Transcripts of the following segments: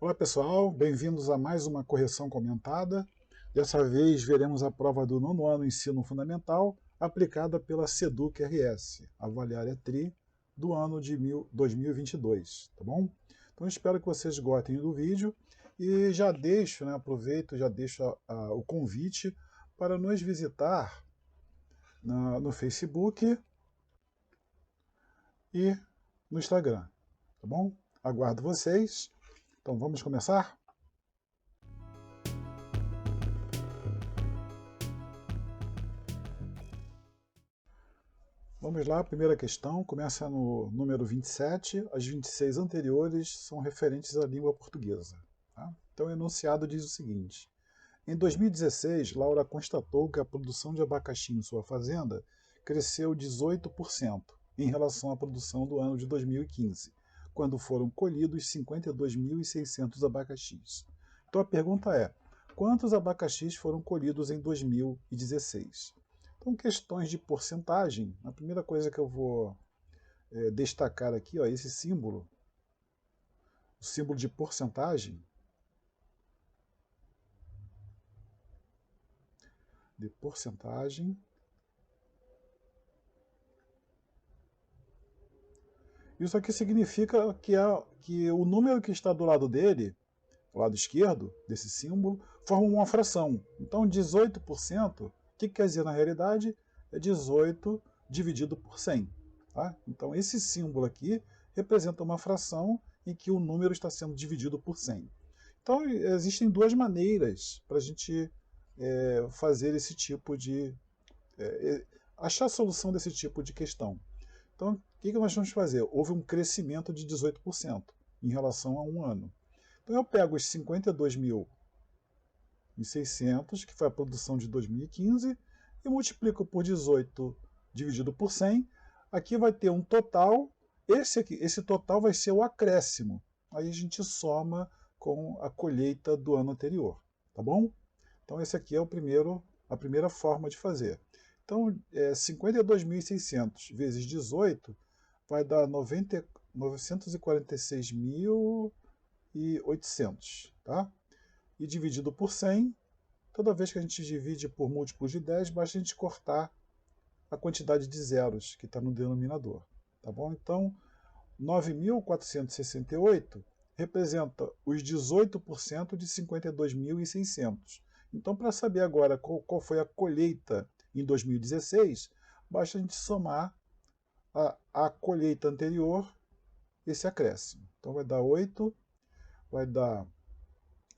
Olá pessoal, bem-vindos a mais uma correção comentada. Dessa vez veremos a prova do nono ano Ensino Fundamental aplicada pela SEDUC-RS, Avaliar ETRI, do ano de 2022, tá bom? Então espero que vocês gostem do vídeo e já deixo, aproveito, já deixo o convite para nos visitar no Facebook e no Instagram, tá bom? Aguardo vocês. Então vamos começar? Vamos lá, a primeira questão começa no número 27, as 26 anteriores são referentes à língua portuguesa. Tá? Então o enunciado diz o seguinte: em 2016, Laura constatou que a produção de abacaxi em sua fazenda cresceu 18% em relação à produção do ano de 2015, quando foram colhidos 52.600 abacaxis. Então a pergunta é: quantos abacaxis foram colhidos em 2016? Então, questões de porcentagem, a primeira coisa que eu vou destacar aqui, ó, esse símbolo, o símbolo de porcentagem, Isso aqui significa que o número que está do lado dele, do lado esquerdo desse símbolo, forma uma fração. Então 18%, o que quer dizer na realidade? É 18 dividido por 100. Tá? Então esse símbolo aqui representa uma fração em que o número está sendo dividido por 100. Então existem duas maneiras para a gente fazer esse tipo de... achar a solução desse tipo de questão. Então, o que nós vamos fazer? Houve um crescimento de 18% em relação a um ano. Então, eu pego os 52.600, que foi a produção de 2015, e multiplico por 18 dividido por 100. Aqui vai ter um total. Esse total vai ser o acréscimo. Aí a gente soma com a colheita do ano anterior. Tá bom? Então, esse aqui é a primeira forma de fazer. Então, 52.600 vezes 18 vai dar 946.800, tá? E dividido por 100, toda vez que a gente divide por múltiplos de 10, basta a gente cortar a quantidade de zeros que está no denominador, tá bom? Então, 9.468 representa os 18% de 52.600. Então, para saber agora qual foi a colheita em 2016, basta a gente somar a colheita anterior, esse acréscimo. Então vai dar 8, vai dar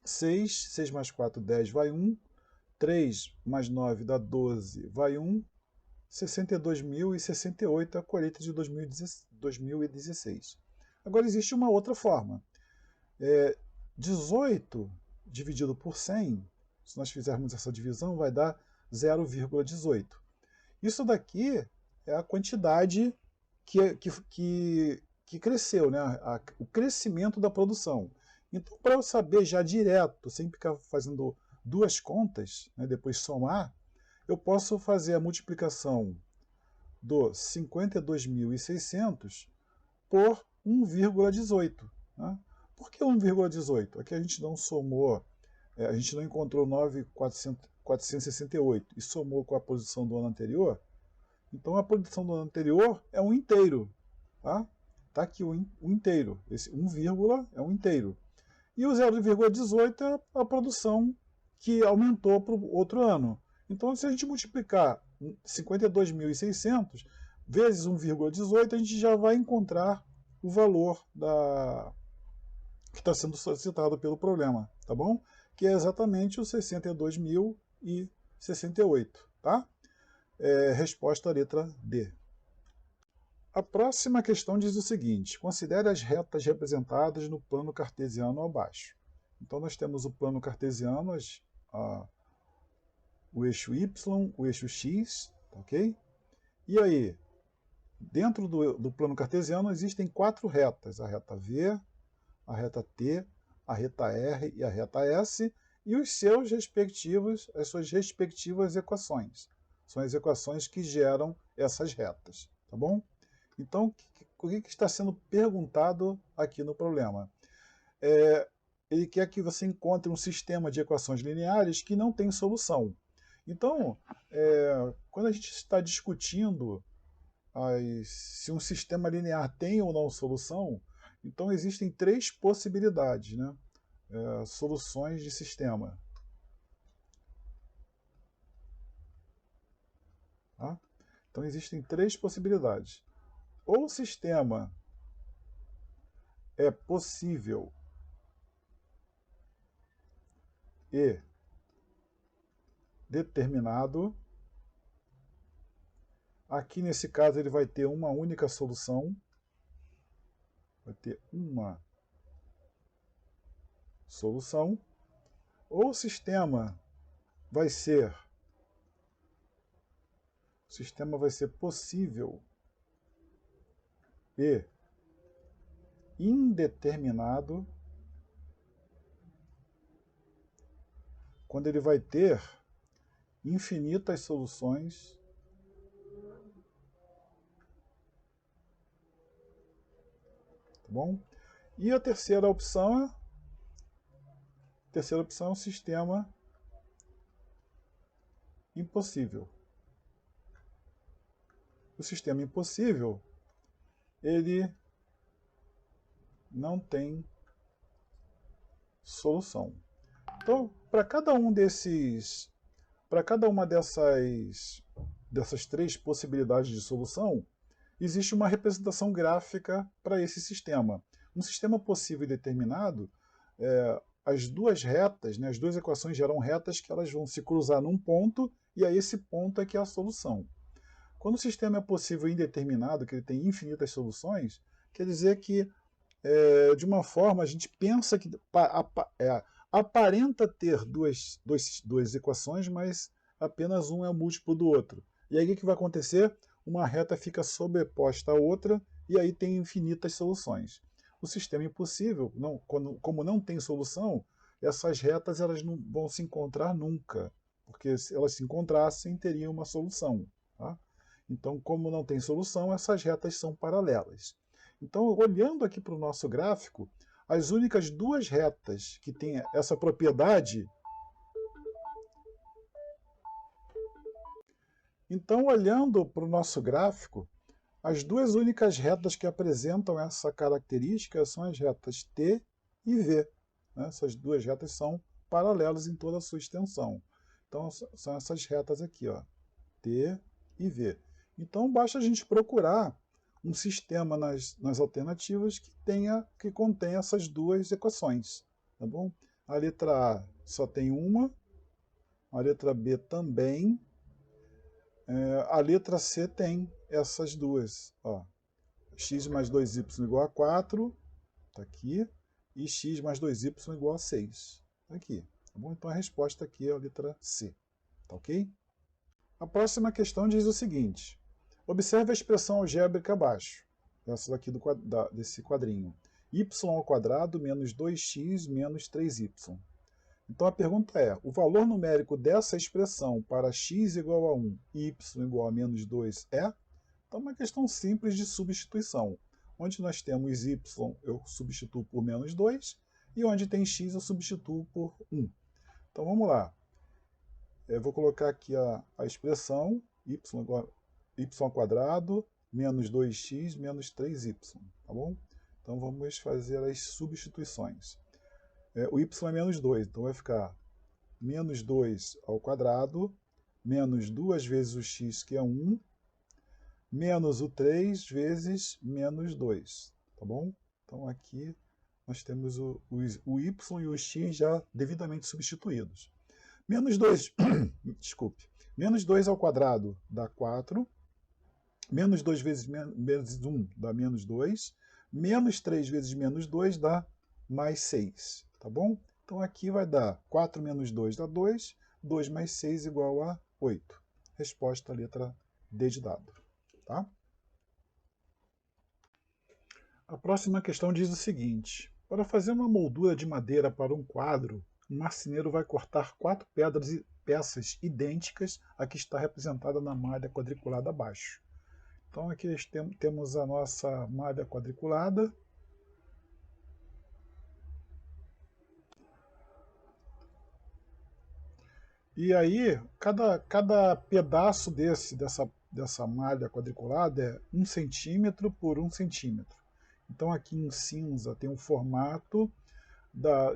6, 6 mais 4, 10, vai 1, 3 mais 9 dá 12, vai 1, 62.068 é a colheita de 2016. Agora existe uma outra forma. 18 dividido por 100, se nós fizermos essa divisão, vai dar 0,18. Isso daqui é a quantidade que cresceu, né? O crescimento da produção. Então, para eu saber já direto, sem ficar fazendo duas contas, né, depois somar, eu posso fazer a multiplicação do 52.600 por 1,18. Né? Por que 1,18? Aqui a gente não somou, a gente não encontrou 9.468 e somou com a posição do ano anterior. Então a posição do ano anterior é um inteiro. Tá? Tá aqui o inteiro. Esse 1, é um inteiro. E o 0,18 é a produção que aumentou para o outro ano. Então, se a gente multiplicar 52.600 vezes 1,18, a gente já vai encontrar o valor que está sendo solicitado pelo problema, tá bom? Que é exatamente os 62.068, tá? Resposta à letra D. A próxima questão diz o seguinte: considere as retas representadas no plano cartesiano abaixo. Então nós temos o plano cartesiano, o eixo Y, o eixo X, ok? E aí, dentro do plano cartesiano existem 4 retas: a reta V, a reta T, a reta R e a reta S, e as suas respectivas equações. São as equações que geram essas retas, tá bom? Então, o que está sendo perguntado aqui no problema? ele quer que você encontre um sistema de equações lineares que não tem solução. Então, quando a gente está discutindo se um sistema linear tem ou não solução, então existem três possibilidades, né? Soluções de sistema. Tá? Então existem três possibilidades. Ou o sistema é possível e determinado. Aqui nesse caso ele vai ter uma única solução. Vai ter uma solução. Ou o sistema vai ser possível e indeterminado, quando ele vai ter infinitas soluções tá bom? E a terceira opção é um sistema impossível. O sistema impossível, ele não tem solução. Então, para cada uma dessas três possibilidades de solução, existe uma representação gráfica para esse sistema. Um sistema possível e determinado, as duas retas, né, as duas equações geram retas que elas vão se cruzar num ponto, e aí esse ponto é que é a solução. Quando o sistema é possível e indeterminado, que ele tem infinitas soluções, quer dizer que, de uma forma, a gente pensa que aparenta ter duas equações, mas apenas um é o múltiplo do outro. E aí o que vai acontecer? Uma reta fica sobreposta à outra e aí tem infinitas soluções. O sistema impossível, como não tem solução, essas retas elas não vão se encontrar nunca, porque se elas se encontrassem, teriam uma solução. Tá? Então, como não tem solução, essas retas são paralelas. Então, olhando aqui para o nosso gráfico, as únicas duas retas que têm essa propriedade. Então, olhando para o nosso gráfico, as duas únicas retas que apresentam essa característica são as retas T e V. Né? Essas duas retas são paralelas em toda a sua extensão. Então, são essas retas aqui, ó, T e V. Então, basta a gente procurar um sistema nas alternativas que contenha essas duas equações. Tá bom? A letra A só tem uma, a letra B também, a letra C tem essas duas. Ó. X mais 2y igual a 4, está aqui, e x mais 2y igual a 6, está aqui. Tá bom? Então a resposta aqui é a letra C. Tá ok? A próxima questão diz o seguinte: observe a expressão algébrica abaixo, essa daqui desse quadrinho. Y ao quadrado menos 2x menos 3y. Então a pergunta é, o valor numérico dessa expressão para x igual a 1 e y igual a menos 2 é? Então é uma questão simples de substituição. Onde nós temos y, eu substituo por menos 2, e onde tem x, eu substituo por 1. Então vamos lá. Eu vou colocar aqui a expressão y ao quadrado menos 2x menos 3y, tá bom? Então vamos fazer as substituições. O y é menos 2, então vai ficar menos 2 ao quadrado, menos 2 vezes o x, que é 1, menos o 3 vezes menos 2, tá bom? Então aqui nós temos o y e o x já devidamente substituídos. Menos 2, desculpe, menos 2 ao quadrado dá 4, menos 2 vezes menos 1 dá menos 2, menos 3 vezes menos 2 dá mais 6, tá bom? Então aqui vai dar 4 menos 2 dá 2, 2 mais 6 igual a 8. Resposta, letra D de dado. Tá? A próxima questão diz o seguinte: para fazer uma moldura de madeira para um quadro, um marceneiro vai cortar 4 peças idênticas à que está representada na malha quadriculada abaixo. Então aqui temos a nossa malha quadriculada. E aí, cada pedaço dessa malha quadriculada é 1 centímetro por 1 centímetro. Então aqui em cinza tem um formato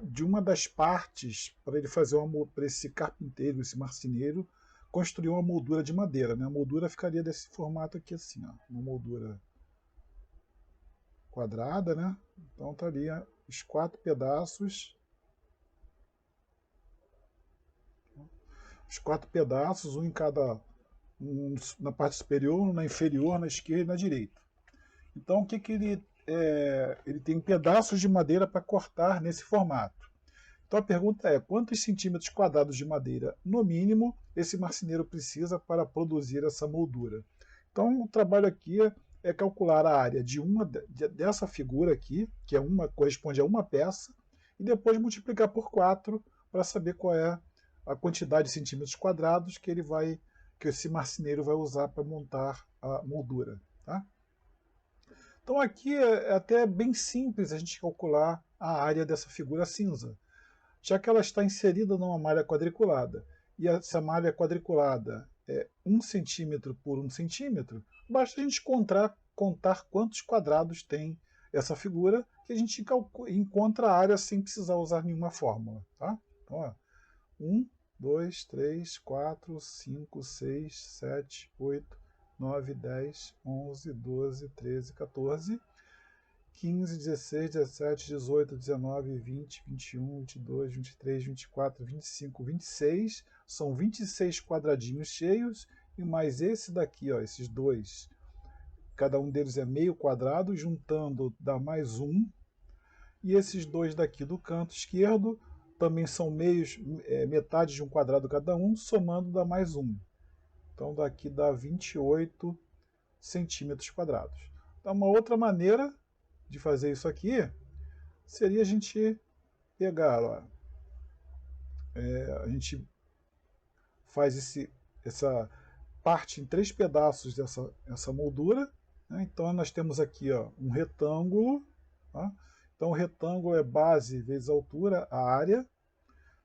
de uma das partes para ele fazer para esse carpinteiro, esse marceneiro, construir uma moldura de madeira. Né? A moldura ficaria desse formato aqui assim, ó, uma moldura quadrada, né? Então estaria os 4 pedaços. Os 4 pedaços, um em cada, na parte superior, um na inferior, na esquerda e na direita. Então o que ele ele tem pedaços de madeira para cortar nesse formato. Então a pergunta é, quantos centímetros quadrados de madeira, no mínimo, esse marceneiro precisa para produzir essa moldura? Então o trabalho aqui é calcular a área dessa figura aqui, que corresponde a uma peça, e depois multiplicar por 4 para saber qual é a quantidade de centímetros quadrados que esse marceneiro vai usar para montar a moldura. Tá? Então aqui é até bem simples a gente calcular a área dessa figura cinza, já que ela está inserida numa malha quadriculada. E essa malha quadriculada é 1 centímetro por 1 centímetro, basta a gente contar quantos quadrados tem essa figura, que a gente encontra a área sem precisar usar nenhuma fórmula. Tá? Então, ó, 1, 2, 3, 4, 5, 6, 7, 8, 9, 10, 11, 12, 13, 14, 15, 16, 17, 18, 19, 20, 21, 22, 23, 24, 25, 26. São 26 quadradinhos cheios e mais esse daqui, ó, esses dois. Cada um deles é meio quadrado, juntando dá mais um. E esses dois daqui do canto esquerdo também são metade de um quadrado cada um, somando dá mais um. Então daqui dá 28 centímetros quadrados. Então uma outra maneira de fazer isso aqui seria a gente pegar, ó, a gente faz essa parte em 3 pedaços dessa moldura. Né? Então nós temos aqui, ó, um retângulo. Tá? Então o retângulo é base vezes altura, a área.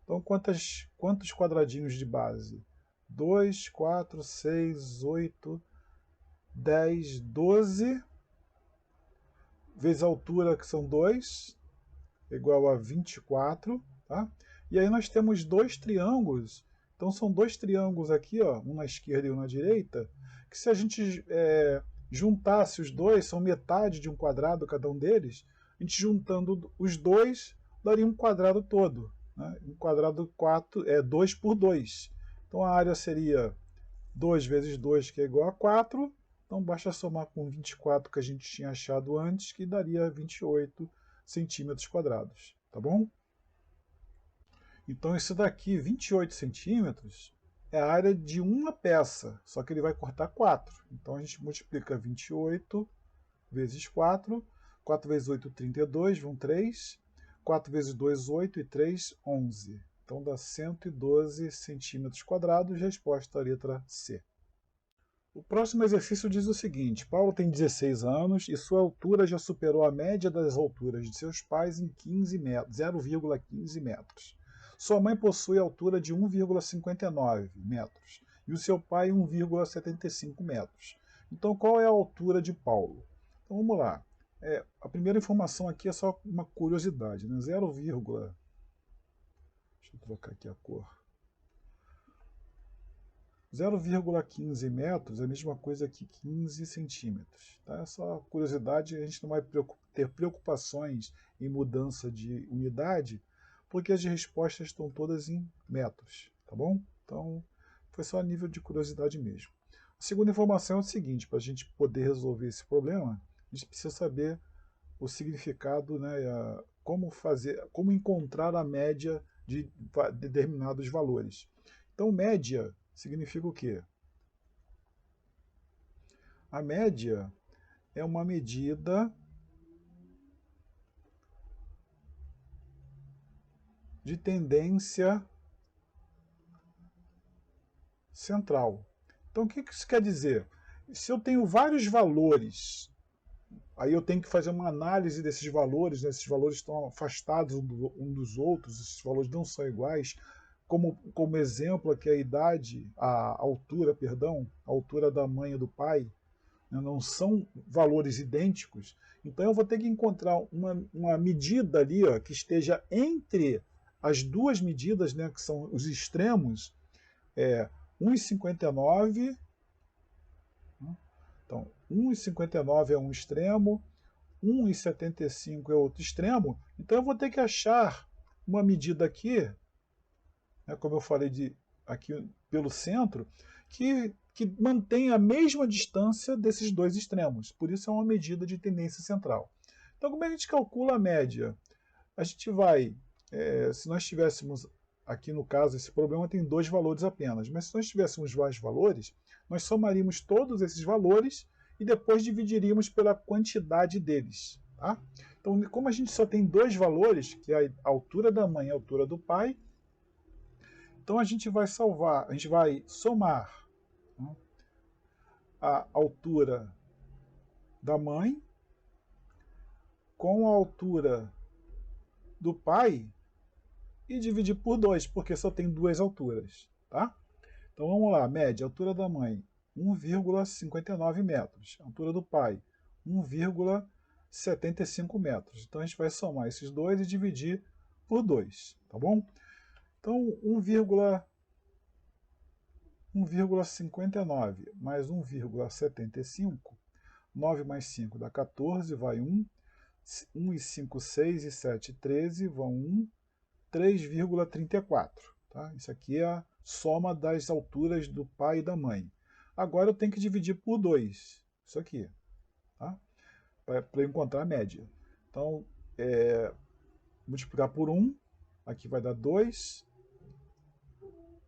Então quantos quadradinhos de base? 2, 4, 6, 8, 10, 12, vezes a altura, que são 2, igual a 24. Tá? E aí nós temos 2 triângulos. Então são 2 triângulos aqui, ó, um na esquerda e um na direita, que se a gente juntasse os dois, são metade de um quadrado cada um deles, a gente juntando os dois, daria um quadrado todo. Né? Um quadrado 2 por 2. Então a área seria 2 vezes 2, que é igual a 4. Então basta somar com 24 que a gente tinha achado antes, que daria 28 centímetros quadrados. Tá bom? Então isso daqui, 28 centímetros, é a área de uma peça, só que ele vai cortar 4. Então a gente multiplica 28 vezes 4. 4 vezes 8, 32, vão 3. 4 vezes 2, 8 e 3, 11. Então dá 112 centímetros quadrados, resposta à letra C. O próximo exercício diz o seguinte: Paulo tem 16 anos e sua altura já superou a média das alturas de seus pais em 0,15 metros. Sua mãe possui altura de 1,59 metros e o seu pai 1,75 metros. Então qual é a altura de Paulo? Então vamos lá. A primeira informação aqui é só uma curiosidade, né? 0, deixa eu trocar aqui a cor. 0,15 metros é a mesma coisa que 15 centímetros. Tá? É só curiosidade, a gente não vai ter preocupações em mudança de unidade, porque as respostas estão todas em metros. Tá bom? Então, foi só a nível de curiosidade mesmo. A segunda informação é o seguinte: para a gente poder resolver esse problema, a gente precisa saber o significado, né, como encontrar a média de determinados valores. Então, média significa o quê? A média é uma medida de tendência central. Então, o que isso quer dizer? Se eu tenho vários valores, aí eu tenho que fazer uma análise desses valores, né? Esses valores estão afastados um dos outros, esses valores não são iguais. como exemplo aqui a altura, perdão, a altura da mãe e do pai, né, não são valores idênticos, então eu vou ter que encontrar uma medida ali, ó, que esteja entre as duas medidas, né, que são os extremos, 1,59, né, então 1,59 é um extremo, 1,75 é outro extremo, então eu vou ter que achar uma medida aqui, né, como eu falei aqui pelo centro, que mantém a mesma distância desses dois extremos. Por isso é uma medida de tendência central. Então, como é que a gente calcula a média? A gente vai, se nós tivéssemos, aqui no caso, esse problema tem dois valores apenas, mas se nós tivéssemos vários valores, nós somaríamos todos esses valores e depois dividiríamos pela quantidade deles. Tá? Então, como a gente só tem dois valores, que é a altura da mãe e a altura do pai, então a gente vai somar, né, a altura da mãe com a altura do pai e dividir por 2, porque só tem duas alturas. Tá? Então vamos lá, média, altura da mãe, 1,59 metros. Altura do pai, 1,75 metros. Então a gente vai somar esses dois e dividir por 2, tá bom? Então 1,59 mais 1,75, 9 mais 5 dá 14, vai 1. 1 e 5, 6 e 7, 13, vão 1, 3,34. Tá? Isso aqui é a soma das alturas do pai e da mãe. Agora eu tenho que dividir por 2, isso aqui, tá? Para eu encontrar a média. Então, multiplicar por 1, aqui vai dar 2.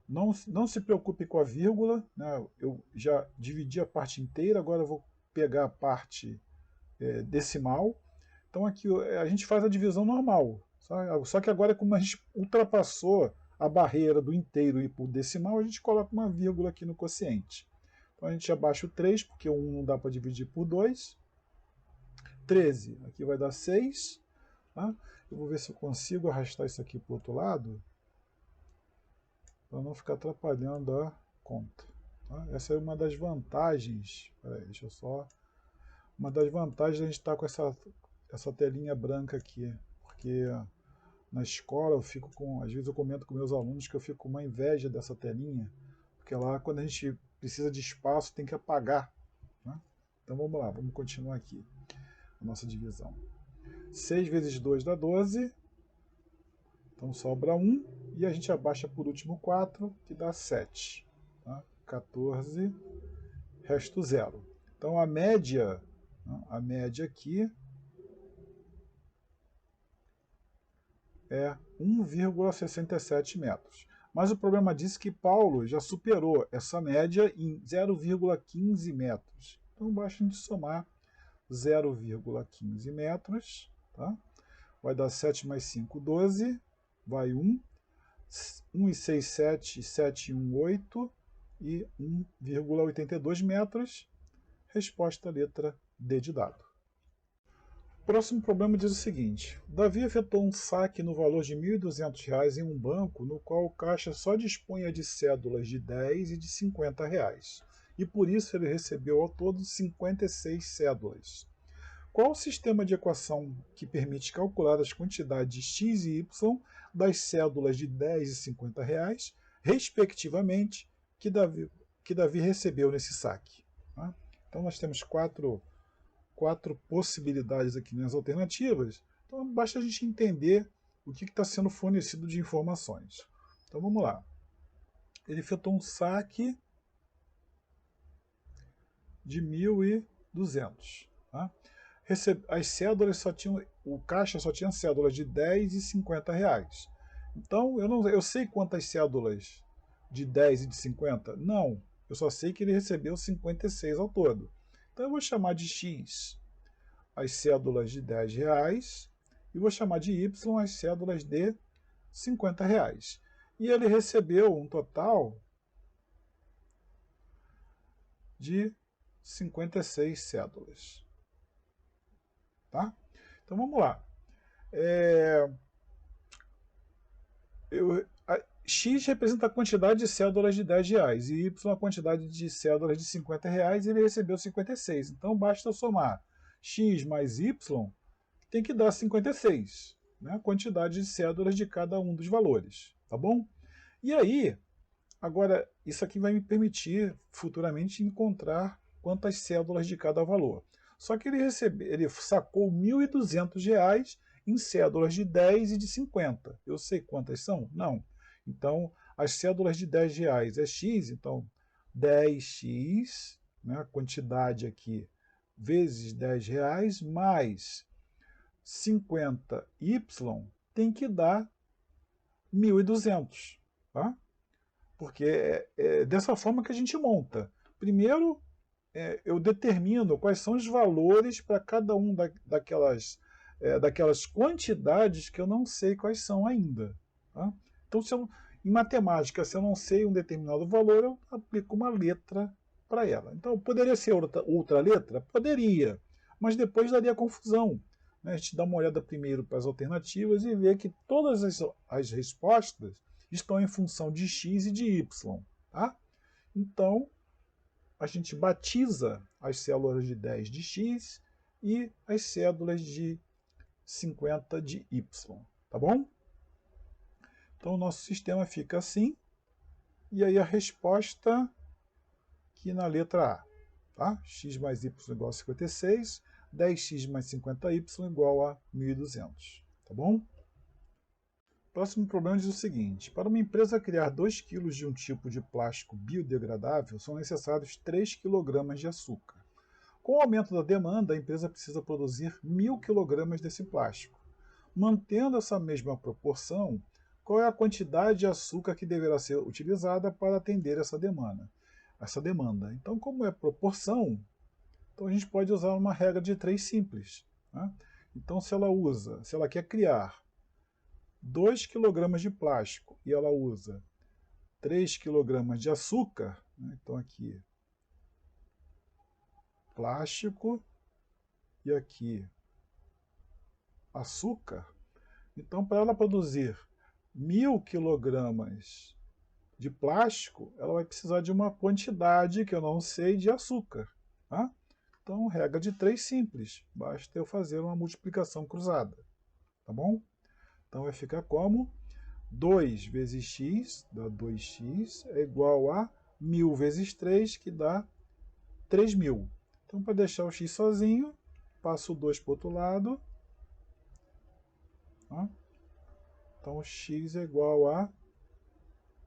Não se preocupe com a vírgula, né? Eu já dividi a parte inteira, agora eu vou pegar a parte decimal. Então aqui a gente faz a divisão normal, só que agora, como a gente ultrapassou a barreira do inteiro e por decimal, a gente coloca uma vírgula aqui no quociente. Então a gente abaixa o 3, porque o 1 não dá para dividir por 2. 13, aqui vai dar 6. Tá? Eu vou ver se eu consigo arrastar isso aqui para o outro lado, para não ficar atrapalhando a conta. Tá? Essa é uma das vantagens, deixa eu só... Uma das vantagens de a gente estar com essa telinha branca aqui, porque na escola eu fico às vezes eu comento com meus alunos que eu fico com uma inveja dessa telinha, porque lá quando a gente precisa de espaço tem que apagar. Né? Então vamos lá, vamos continuar aqui a nossa divisão. 6 vezes 2 dá 12, então sobra 1, e a gente abaixa por último 4, que dá 7. Tá? 14, resto 0. Então a média aqui é 1,67 metros. Mas o problema disso é que Paulo já superou essa média em 0,15 metros. Então basta a gente somar 0,15 metros. Tá? Vai dar 7 mais 5, 12. Vai 1. 1 e 6, 7. 7 e 1, 8. E 1,82 metros. Resposta letra D de dado. O próximo problema diz o seguinte: Davi efetuou um saque no valor de R$ 1.200 em um banco no qual o caixa só dispunha de cédulas de R$ 10 e de R$ 50, e por isso ele recebeu ao todo 56 cédulas. Qual o sistema de equação que permite calcular as quantidades x e y das cédulas de R$ 10 e R$ 50, respectivamente, que Davi recebeu nesse saque? Tá? Então nós temos quatro possibilidades aqui nas alternativas. Então basta a gente entender o que está sendo fornecido de informações. Então vamos lá. Ele efetuou um saque de 1.200. Tá? As cédulas o caixa só tinha cédulas de 10 e 50 reais. Então eu sei quantas cédulas de 10 e de 50? Não. Eu só sei que ele recebeu 56 ao todo. Então eu vou chamar de X as cédulas de 10 reais e vou chamar de Y as cédulas de 50 reais. E ele recebeu um total de 56 cédulas. Tá? Então vamos lá. X representa a quantidade de cédulas de R$10 e Y a quantidade de cédulas de R$50 e ele recebeu 56. Então basta eu somar X mais Y, tem que dar 56, né? A quantidade de cédulas de cada um dos valores, tá bom? E aí, agora, isso aqui vai me permitir futuramente encontrar quantas cédulas de cada valor. Só que ele sacou R$1.200 em cédulas de 10 e de 50. Eu sei quantas são? Não. Então, as cédulas de R$10 é X, então 10x, né, a quantidade aqui, vezes R$10, mais 50y tem que dar 1.200. Tá? Porque é dessa forma que a gente monta. Primeiro, eu determino quais são os valores para cada um daquelas quantidades que eu não sei quais são ainda. Tá? Então, em matemática, se eu não sei um determinado valor, eu aplico uma letra para ela. Então, poderia ser outra letra? Poderia, mas depois daria confusão. Né? A gente dá uma olhada primeiro para as alternativas e vê que todas as respostas estão em função de x e de y. Tá? Então, a gente batiza as células de 10 de x e as cédulas de 50 de y. Tá bom? Então, o nosso sistema fica assim. E aí a resposta aqui na letra A. Tá? X mais y igual a 56, 10x mais 50y igual a 1.200. Tá bom? Próximo problema diz o seguinte: para uma empresa criar 2 kg de um tipo de plástico biodegradável, são necessários 3 kg de açúcar. Com o aumento da demanda, a empresa precisa produzir 1.000 kg desse plástico. Mantendo essa mesma proporção, qual é a quantidade de açúcar que deverá ser utilizada para atender essa demanda? Então, como é proporção, então a gente pode usar uma regra de 3 simples. Né? Então, se ela quer criar 2 kg de plástico e ela usa 3 kg de açúcar, né? Então aqui plástico e aqui açúcar, então para ela produzir 1.000 kg de plástico, ela vai precisar de uma quantidade que eu não sei de açúcar. Tá? Então, regra de 3 simples, basta eu fazer uma multiplicação cruzada. Tá bom? Então vai ficar como 2 vezes x, dá 2x, é igual a 1.000 vezes 3, que dá 3.000. Então, para deixar o x sozinho, passo o 2 para o outro lado. Tá? Então, x é igual a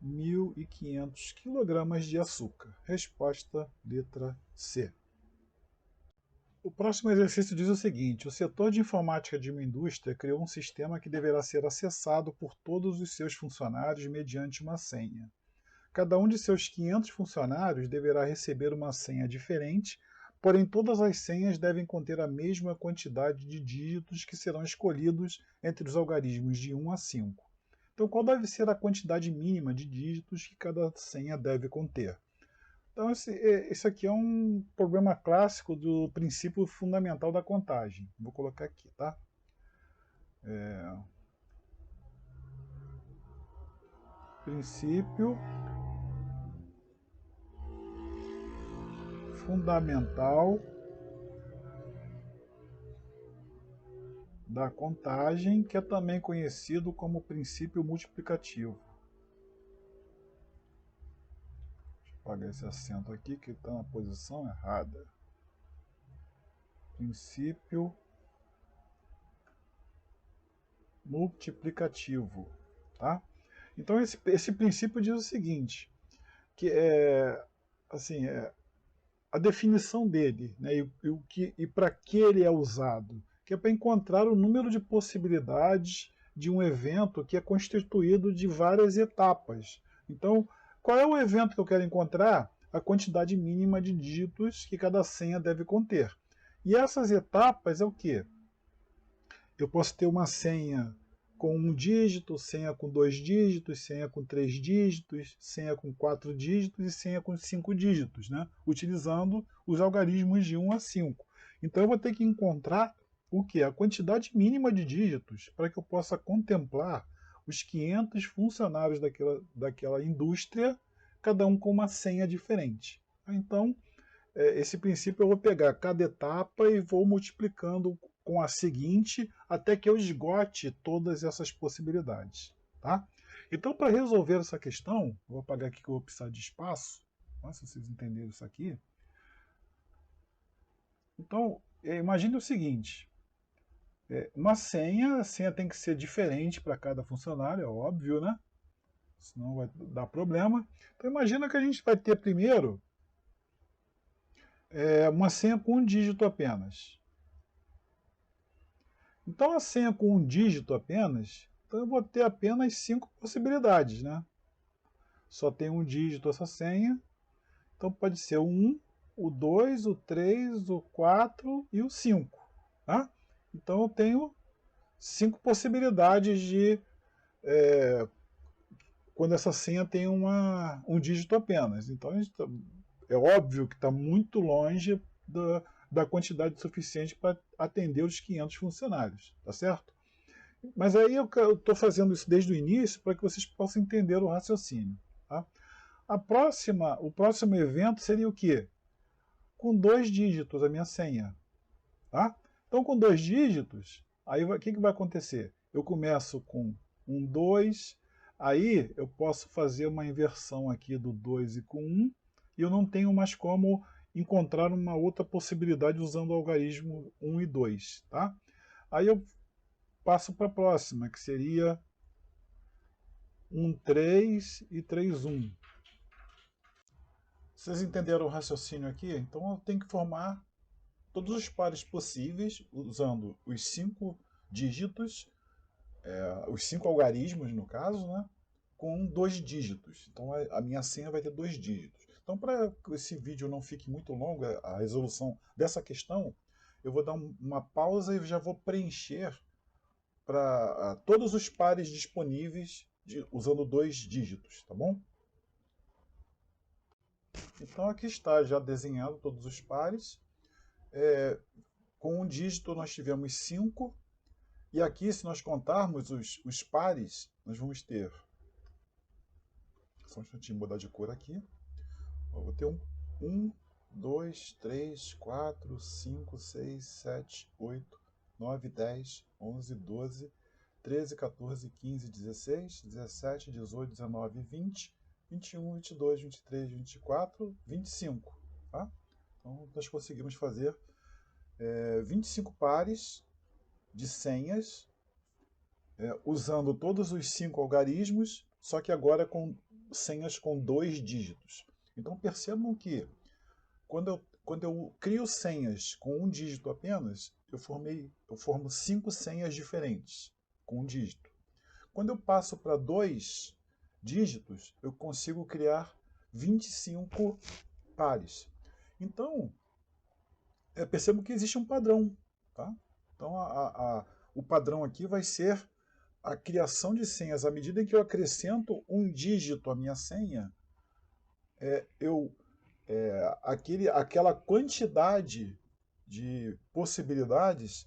1.500 kg de açúcar. Resposta, letra C. O próximo exercício diz o seguinte: o setor de informática de uma indústria criou um sistema que deverá ser acessado por todos os seus funcionários mediante uma senha. Cada um de seus 500 funcionários deverá receber uma senha diferente, porém todas as senhas devem conter a mesma quantidade de dígitos que serão escolhidos entre os algarismos de 1 a 5. Então, qual deve ser a quantidade mínima de dígitos que cada senha deve conter? Então, esse aqui é um problema clássico do princípio fundamental da contagem. Vou colocar aqui, tá? Princípio fundamental da contagem, que é também conhecido como princípio multiplicativo. Apagar esse acento aqui que está na posição errada. Princípio multiplicativo, tá? Então esse princípio diz o seguinte, que a definição dele, né, e para que ele é usado, que é para encontrar o número de possibilidades de um evento que é constituído de várias etapas. Então, qual é o evento que eu quero encontrar? A quantidade mínima de dígitos que cada senha deve conter. E essas etapas é o quê? Eu posso ter uma senha com 1 dígito, senha com 2 dígitos, senha com 3 dígitos, senha com 4 dígitos e senha com 5 dígitos, né? Utilizando os algarismos de 1 a 5. Então eu vou ter que encontrar o quê? A quantidade mínima de dígitos para que eu possa contemplar os 500 funcionários daquela indústria, cada um com uma senha diferente. Então, esse princípio eu vou pegar cada etapa e vou multiplicando com a seguinte até que eu esgote todas essas possibilidades. Tá? Então, para resolver essa questão, vou apagar aqui que eu vou precisar de espaço, se vocês entenderem isso aqui. Então, imagine o seguinte, uma senha, a senha tem que ser diferente para cada funcionário, é óbvio, né? Senão vai dar problema. Então imagina que a gente vai ter primeiro uma senha com um dígito apenas. Então a senha com um dígito apenas, então eu vou ter apenas 5 possibilidades, né? Só tem um dígito essa senha, então pode ser o 1, o 2, o 3, o 4 e o 5. Tá? Então eu tenho 5 possibilidades de quando essa senha tem um dígito apenas. Então é óbvio que está muito longe da quantidade suficiente para atender os 500 funcionários, tá certo? Mas aí eu estou fazendo isso desde o início para que vocês possam entender o raciocínio. Tá? O próximo evento seria o quê? Com 2 dígitos a minha senha. Tá? Então com 2 dígitos, aí o que vai acontecer? Eu começo com 1, 2, aí eu posso fazer uma inversão aqui do 2 e com 1, e eu não tenho mais como encontrar uma outra possibilidade usando o algarismo 1 e 2. Tá? Aí eu passo para a próxima, que seria 1, 3 e 3, 1. Vocês entenderam o raciocínio aqui? Então eu tenho que formar todos os pares possíveis, usando os 5 dígitos, os 5 algarismos no caso, né, com 2 dígitos. Então a minha senha vai ter 2 dígitos. Então para que esse vídeo não fique muito longo, a resolução dessa questão, eu vou dar uma pausa e já vou preencher para todos os pares disponíveis usando 2 dígitos, tá bom? Então aqui está já desenhado todos os pares. Com um dígito nós tivemos 5, e aqui se nós contarmos os pares, nós vamos ter, só um instantinho, mudar de cor aqui, eu vou ter 1, 2, 3, 4, 5, 6, 7, 8, 9, 10, 11, 12, 13, 14, 15, 16, 17, 18, 19, 20, 21, 22, 23, 24, 25. Tá? Então nós conseguimos fazer 25 pares de senhas, usando todos os 5 algarismos, só que agora com senhas com 2 dígitos. Então percebam que quando eu crio senhas com um dígito apenas, eu formo 5 senhas diferentes com um dígito. Quando eu passo para 2 dígitos, eu consigo criar 25 pares. Então, percebo que existe um padrão. Tá? Então, o padrão aqui vai ser a criação de senhas. À medida que eu acrescento um dígito à minha senha, aquela quantidade de possibilidades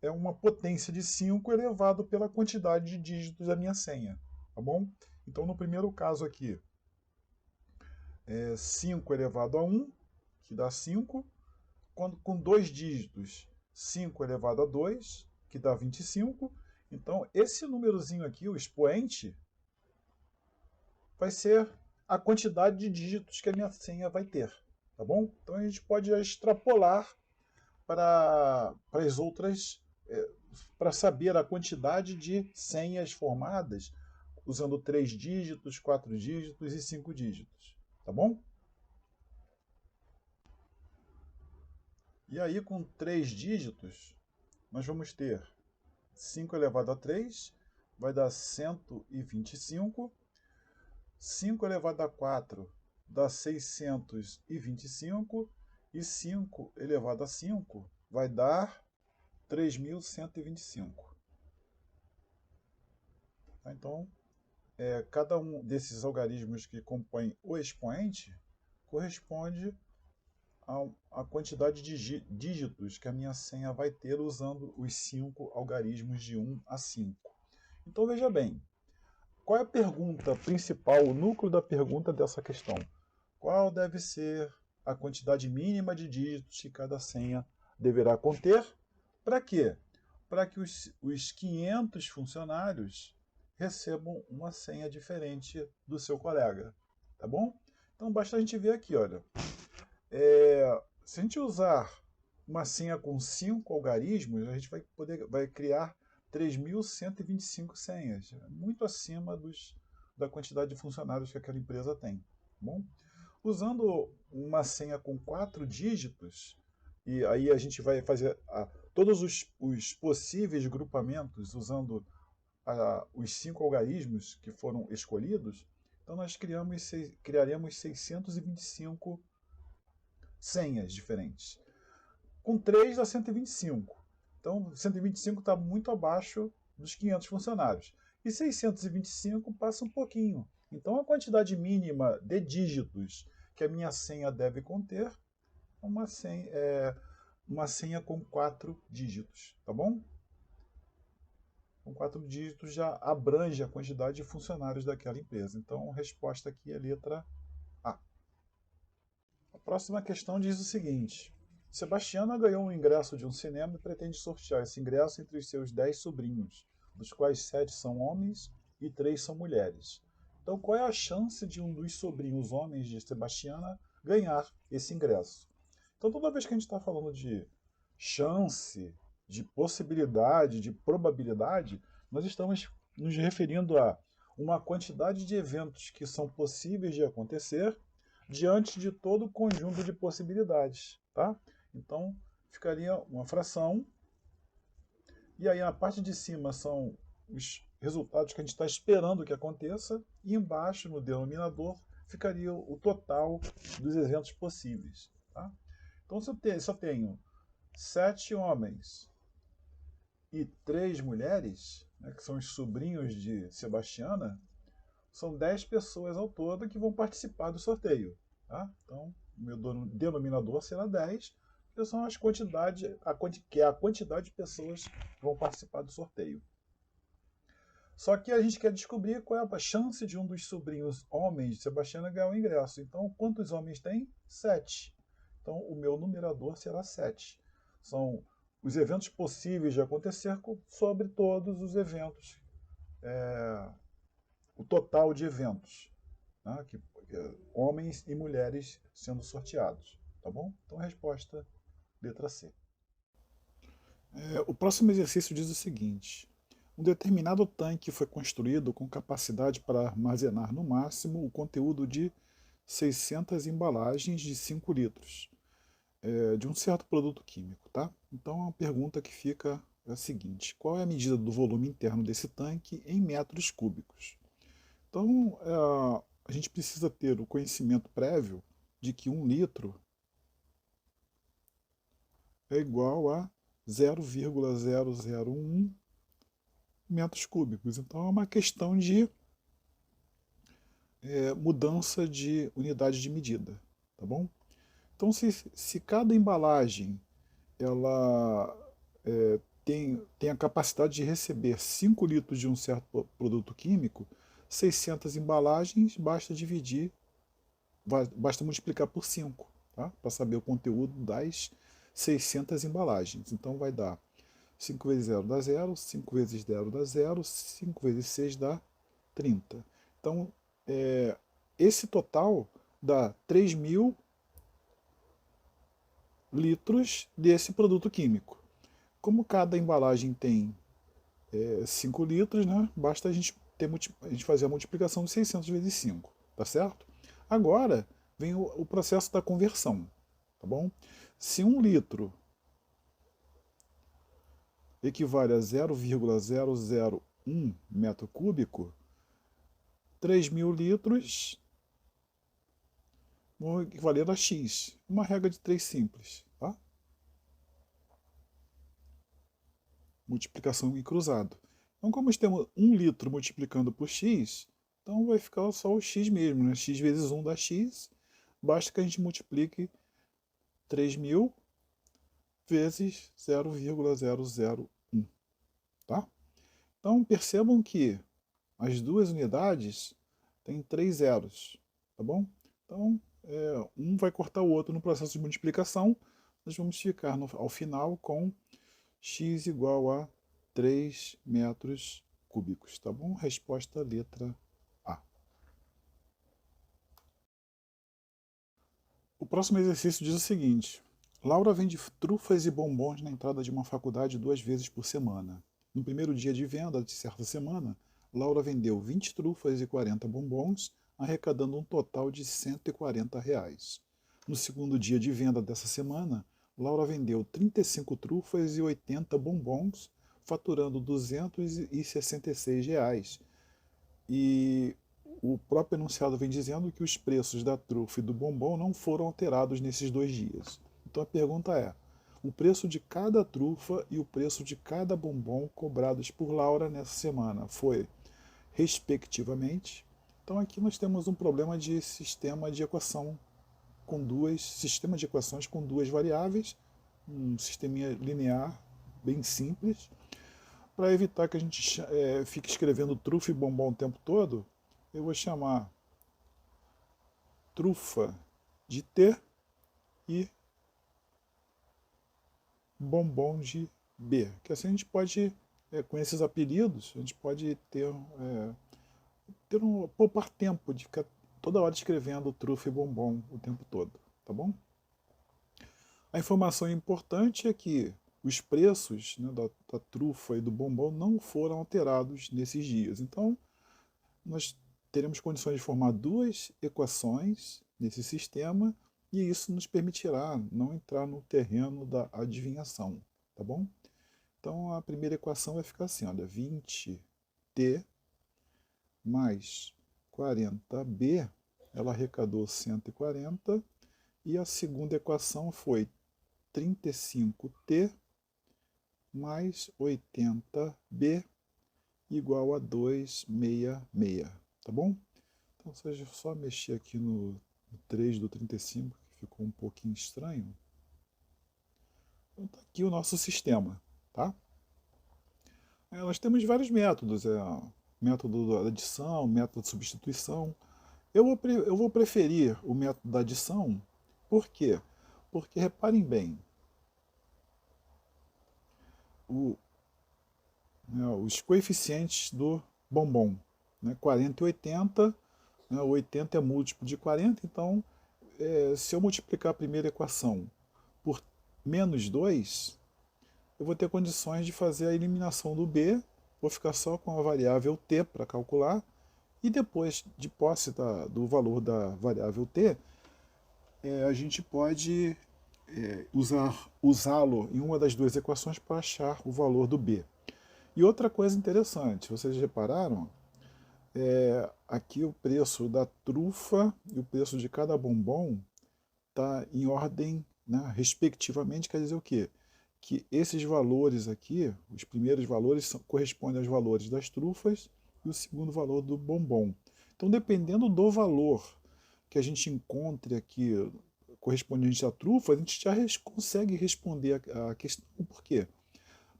é uma potência de 5 elevado pela quantidade de dígitos da minha senha. Tá bom? Então, no primeiro caso aqui, 5 elevado a 1, que dá 5. Com 2 dígitos, 5 elevado a 2, que dá 25. Então, esse númerozinho aqui, o expoente, vai ser a quantidade de dígitos que a minha senha vai ter. Tá bom? Então, a gente pode extrapolar para as outras, para saber a quantidade de senhas formadas usando 3 dígitos, 4 dígitos e 5 dígitos. Tá bom? E aí, com 3 dígitos, nós vamos ter 5 elevado a 3, vai dar 125. 5 elevado a 4 dá 625. E 5 elevado a 5 vai dar 3.125. Então, cada um desses algarismos que compõem o expoente corresponde a quantidade de dígitos que a minha senha vai ter usando os 5 algarismos de 1 a 5. Então veja bem, qual é a pergunta principal, o núcleo da pergunta dessa questão? Qual deve ser a quantidade mínima de dígitos que cada senha deverá conter? Para quê? Para que os 500 funcionários recebam uma senha diferente do seu colega. Tá bom? Então basta a gente ver aqui, olha. Se a gente usar uma senha com 5 algarismos, a gente vai criar 3.125 senhas, muito acima da quantidade de funcionários que aquela empresa tem. Tá bom? Usando uma senha com 4 dígitos, e aí a gente vai fazer todos os possíveis grupamentos usando os 5 algarismos que foram escolhidos, então nós criaremos 625 senhas diferentes. Com 3 dá 125. Então 125 está muito abaixo dos 500 funcionários. E 625 passa um pouquinho. Então a quantidade mínima de dígitos que a minha senha deve conter é uma senha com 4 dígitos. Tá bom? Com 4 dígitos já abrange a quantidade de funcionários daquela empresa. Então a resposta aqui é a letra A. A próxima questão diz o seguinte: Sebastiana ganhou um ingresso de um cinema e pretende sortear esse ingresso entre os seus 10 sobrinhos, dos quais 7 são homens e 3 são mulheres. Então, qual é a chance de um dos sobrinhos homens de Sebastiana ganhar esse ingresso? Então, toda vez que a gente está falando de chance, de possibilidade, de probabilidade, nós estamos nos referindo a uma quantidade de eventos que são possíveis de acontecer diante de todo o conjunto de possibilidades. Tá? Então, ficaria uma fração, e aí a parte de cima são os resultados que a gente está esperando que aconteça, e embaixo, no denominador, ficaria o total dos eventos possíveis. Tá? Então, se eu só tenho 7 homens e 3 mulheres, né, que são os sobrinhos de Sebastiana, são 10 pessoas ao todo que vão participar do sorteio. Tá? Então, o meu denominador será 10, que são as quantidades, que é a quantidade de pessoas que vão participar do sorteio. Só que a gente quer descobrir qual é a chance de um dos sobrinhos homens de Sebastiana ganhar o ingresso. Então, quantos homens tem? 7. Então, o meu numerador será 7. São os eventos possíveis de acontecer sobre todos os eventos. O total de eventos. Né, homens e mulheres sendo sorteados. Tá bom? Então, a resposta, letra C. O próximo exercício diz o seguinte: um determinado tanque foi construído com capacidade para armazenar no máximo o conteúdo de 600 embalagens de 5 litros de um certo produto químico. Tá? Então a pergunta que fica é a seguinte: qual é a medida do volume interno desse tanque em metros cúbicos? Então a gente precisa ter o conhecimento prévio de que 1 litro é igual a 0,001 metros cúbicos. Então é uma questão de mudança de unidade de medida, tá bom? Então se cada embalagem ela tem a capacidade de receber 5 litros de um certo produto químico, 600 embalagens basta multiplicar por 5, tá? Para saber o conteúdo das 600 embalagens. Então vai dar 5 vezes 0 dá 0, 5 vezes 0 dá 0, 5 vezes 6 dá 30. Então, esse total dá 3.000 litros desse produto químico. Como cada embalagem tem 5 litros, né, basta a gente fazer a multiplicação de 600 vezes 5, tá certo? Agora vem o processo da conversão, tá bom? Se 1 litro equivale a 0,001 metro cúbico, 3.000 litros vão equivaler a X. Uma regra de 3 simples. Tá? Multiplicação em cruzado. Então, como nós temos 1 litro multiplicando por X, então vai ficar só o X mesmo. Né? X vezes 1 dá X. Basta que a gente multiplique 3.000 vezes 0,001. Tá? Então, percebam que as duas unidades têm 3 zeros, tá bom? Então, um vai cortar o outro no processo de multiplicação. Nós vamos ficar ao final com x igual a 3 metros cúbicos, tá bom? Resposta letra A. O próximo exercício diz o seguinte: Laura vende trufas e bombons na entrada de uma faculdade 2 vezes por semana. No primeiro dia de venda de certa semana, Laura vendeu 20 trufas e 40 bombons, arrecadando um total de R$ 140. No segundo dia de venda dessa semana, Laura vendeu 35 trufas e 80 bombons, faturando R$ 266. E o próprio enunciado vem dizendo que os preços da trufa e do bombom não foram alterados nesses 2 dias. Então a pergunta é: o preço de cada trufa e o preço de cada bombom cobrados por Laura nessa semana foi, respectivamente? Então aqui nós temos um problema de sistema de equações com duas variáveis, um sisteminha linear bem simples. Para evitar que a gente fique escrevendo trufa e bombom o tempo todo, eu vou chamar trufa de T e bombom de B. Que assim a gente pode, com esses apelidos, a gente pode poupar tempo de ficar toda hora escrevendo trufa e bombom o tempo todo, tá bom? A informação importante é que os preços, né, da trufa e do bombom não foram alterados nesses dias. Então, nós teremos condições de formar duas equações nesse sistema e isso nos permitirá não entrar no terreno da adivinhação, tá bom? Então, a primeira equação vai ficar assim, olha, 20t mais 40b, ela arrecadou 140, e a segunda equação foi 35t mais 80b igual a 266, tá bom? Então, seja só mexer aqui no 3 do 35, que ficou um pouquinho estranho. Então, tá aqui o nosso sistema, tá? Nós temos vários métodos, método da adição, método de substituição. Eu vou preferir o método da adição, por quê? Porque, reparem bem, os coeficientes do bombom, né, 40 e 80, né, 80 é múltiplo de 40, então se eu multiplicar a primeira equação por menos 2, eu vou ter condições de fazer a eliminação do b, vou ficar só com a variável t para calcular, e depois de posse do valor da variável t, a gente pode usá-lo em uma das duas equações para achar o valor do b. E outra coisa interessante, vocês repararam? Aqui o preço da trufa e o preço de cada bombom está em ordem, né, respectivamente, quer dizer o quê? Que esses valores aqui, os primeiros valores correspondem aos valores das trufas e o segundo valor do bombom. Então, dependendo do valor que a gente encontre aqui correspondente à trufa, a gente já consegue responder a questão. Por quê?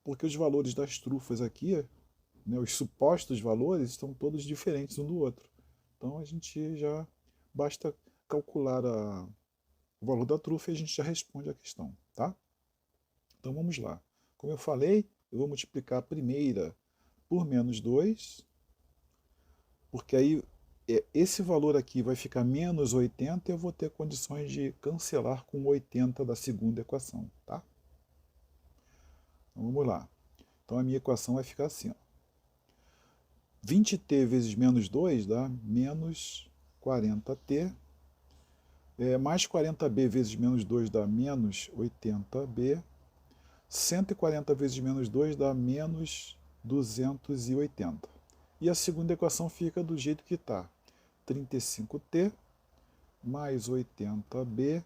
Porque os valores das trufas aqui, né, os supostos valores, estão todos diferentes um do outro. Então a gente já basta calcular o valor da trufa e a gente já responde a questão, tá? Então vamos lá. Como eu falei, eu vou multiplicar a primeira por menos 2, porque aí esse valor aqui vai ficar menos 80 e eu vou ter condições de cancelar com 80 da segunda equação, tá? Então vamos lá. Então a minha equação vai ficar assim, ó. 20t vezes menos 2 dá menos 40t, mais 40b vezes menos 2 dá menos 80b, 140 vezes menos 2 dá menos 280. E a segunda equação fica do jeito que está, 35t mais 80b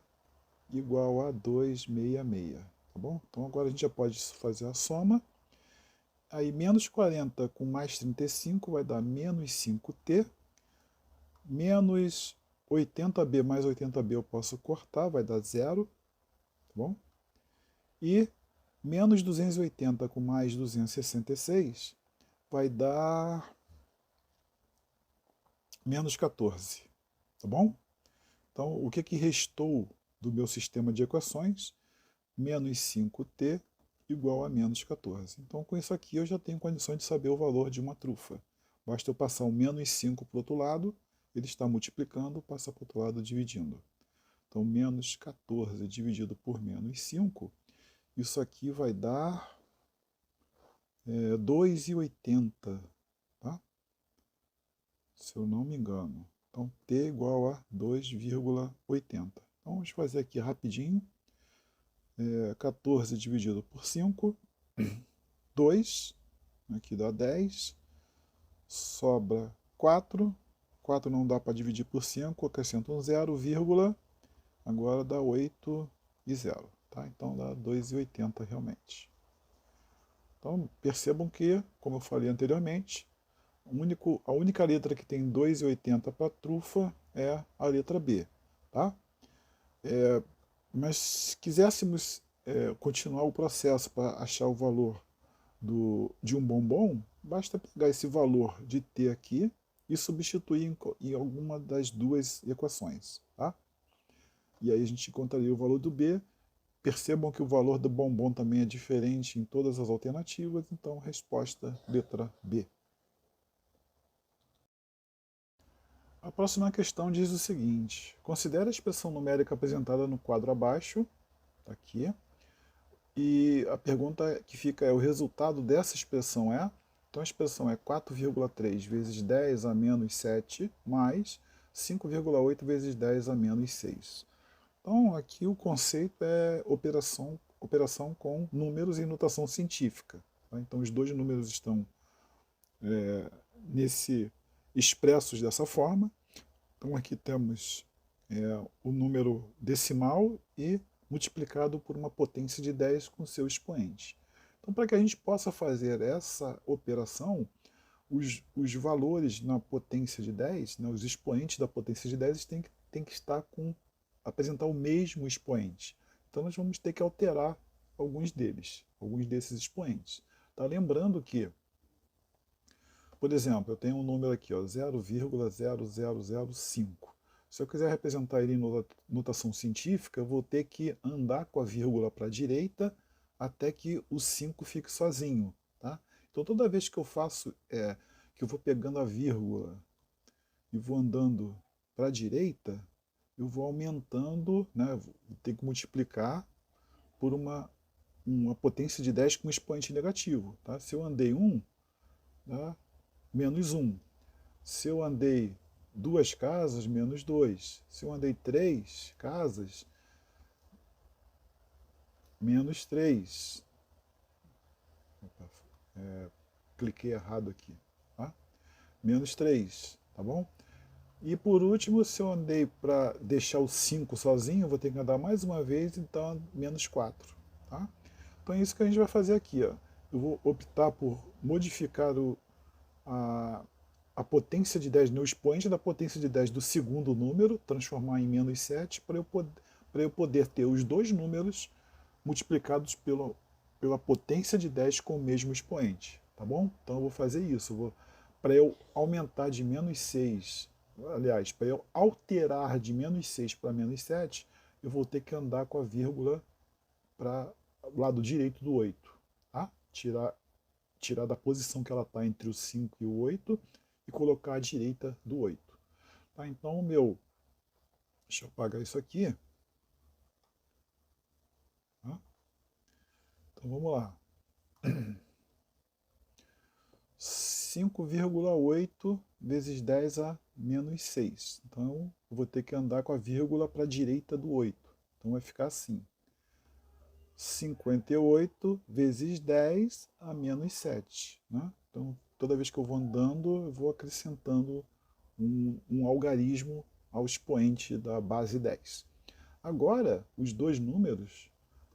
igual a 266, tá bom? Então agora a gente já pode fazer a soma. Aí menos 40 com mais 35 vai dar menos 5t, menos 80b mais 80b eu posso cortar, vai dar 0, tá bom? E menos 280 com mais 266 vai dar menos 14, tá bom? Então, o que restou do meu sistema de equações? Menos 5t igual a menos 14. Então, com isso aqui, eu já tenho condições de saber o valor de uma trufa. Basta eu passar o menos 5 para o outro lado, ele está multiplicando, passa para o outro lado dividindo. Então, menos 14 dividido por menos 5, isso aqui vai dar 2,80, tá? Se eu não me engano. Então, t igual a 2,80. Então, vamos fazer aqui rapidinho. 14 dividido por 5, 2, aqui dá 10, sobra 4, 4 não dá para dividir por 5, acrescento um 0, vírgula, agora dá 8 e 0, tá? Então dá 2,80 realmente. Então percebam que, como eu falei anteriormente, a única letra que tem 2,80 para trufa é a letra B, tá? Mas se quiséssemos continuar o processo para achar o valor de um bombom, basta pegar esse valor de t aqui e substituir em alguma das duas equações, tá? E aí a gente encontraria o valor do B. Percebam que o valor do bombom também é diferente em todas as alternativas, então resposta letra B. A próxima questão diz o seguinte: considere a expressão numérica apresentada no quadro abaixo, tá aqui, e a pergunta que fica é: o resultado dessa expressão é? Então a expressão é 4,3 vezes 10 a menos 7 mais 5,8 vezes 10 a menos 6. Então aqui o conceito é operação com números em notação científica, tá? Então os dois números estão expressos dessa forma. Então aqui temos o número decimal e multiplicado por uma potência de 10 com seu expoente. Então, para que a gente possa fazer essa operação, os valores na potência de 10, né, os expoentes da potência de 10 têm que estar apresentar o mesmo expoente. Então, nós vamos ter que alterar alguns desses expoentes. Tá? Lembrando que, por exemplo, eu tenho um número aqui, 0,0005. Se eu quiser representar ele em notação científica, eu vou ter que andar com a vírgula para a direita até que o 5 fique sozinho. Tá? Então toda vez que eu faço, que eu vou pegando a vírgula e vou andando para a direita, eu vou aumentando, né, vou ter que multiplicar por uma potência de 10 com expoente negativo. Tá? Se eu andei 1, dá menos 1. Se eu andei 2 casas, menos 2. Se eu andei 3 casas, menos 3. Opa, cliquei errado aqui. Tá? Menos 3, tá bom? E por último, se eu andei para deixar o 5 sozinho, eu vou ter que andar mais uma vez, então menos 4. Tá? Então é isso que a gente vai fazer aqui. Ó. Eu vou optar por modificar a potência de 10, no expoente da potência de 10 do segundo número, transformar em menos 7, para eu poder ter os dois números multiplicados pela potência de 10 com o mesmo expoente. Tá bom? Então eu vou fazer isso. Para eu aumentar de menos 6, aliás, para eu alterar de menos 6 para menos 7, eu vou ter que andar com a vírgula para o lado direito do 8. Tá? Tirar da posição que ela está entre o 5 e o 8 e colocar à direita do 8. Tá? Então, deixa eu apagar isso aqui. Tá? Então, vamos lá. 5,8 vezes 10 a menos 6. Então, eu vou ter que andar com a vírgula para a direita do 8. Então, vai ficar assim. 58 vezes 10 a menos 7. Né? Então, toda vez que eu vou andando, eu vou acrescentando um algarismo ao expoente da base 10. Agora, os dois números,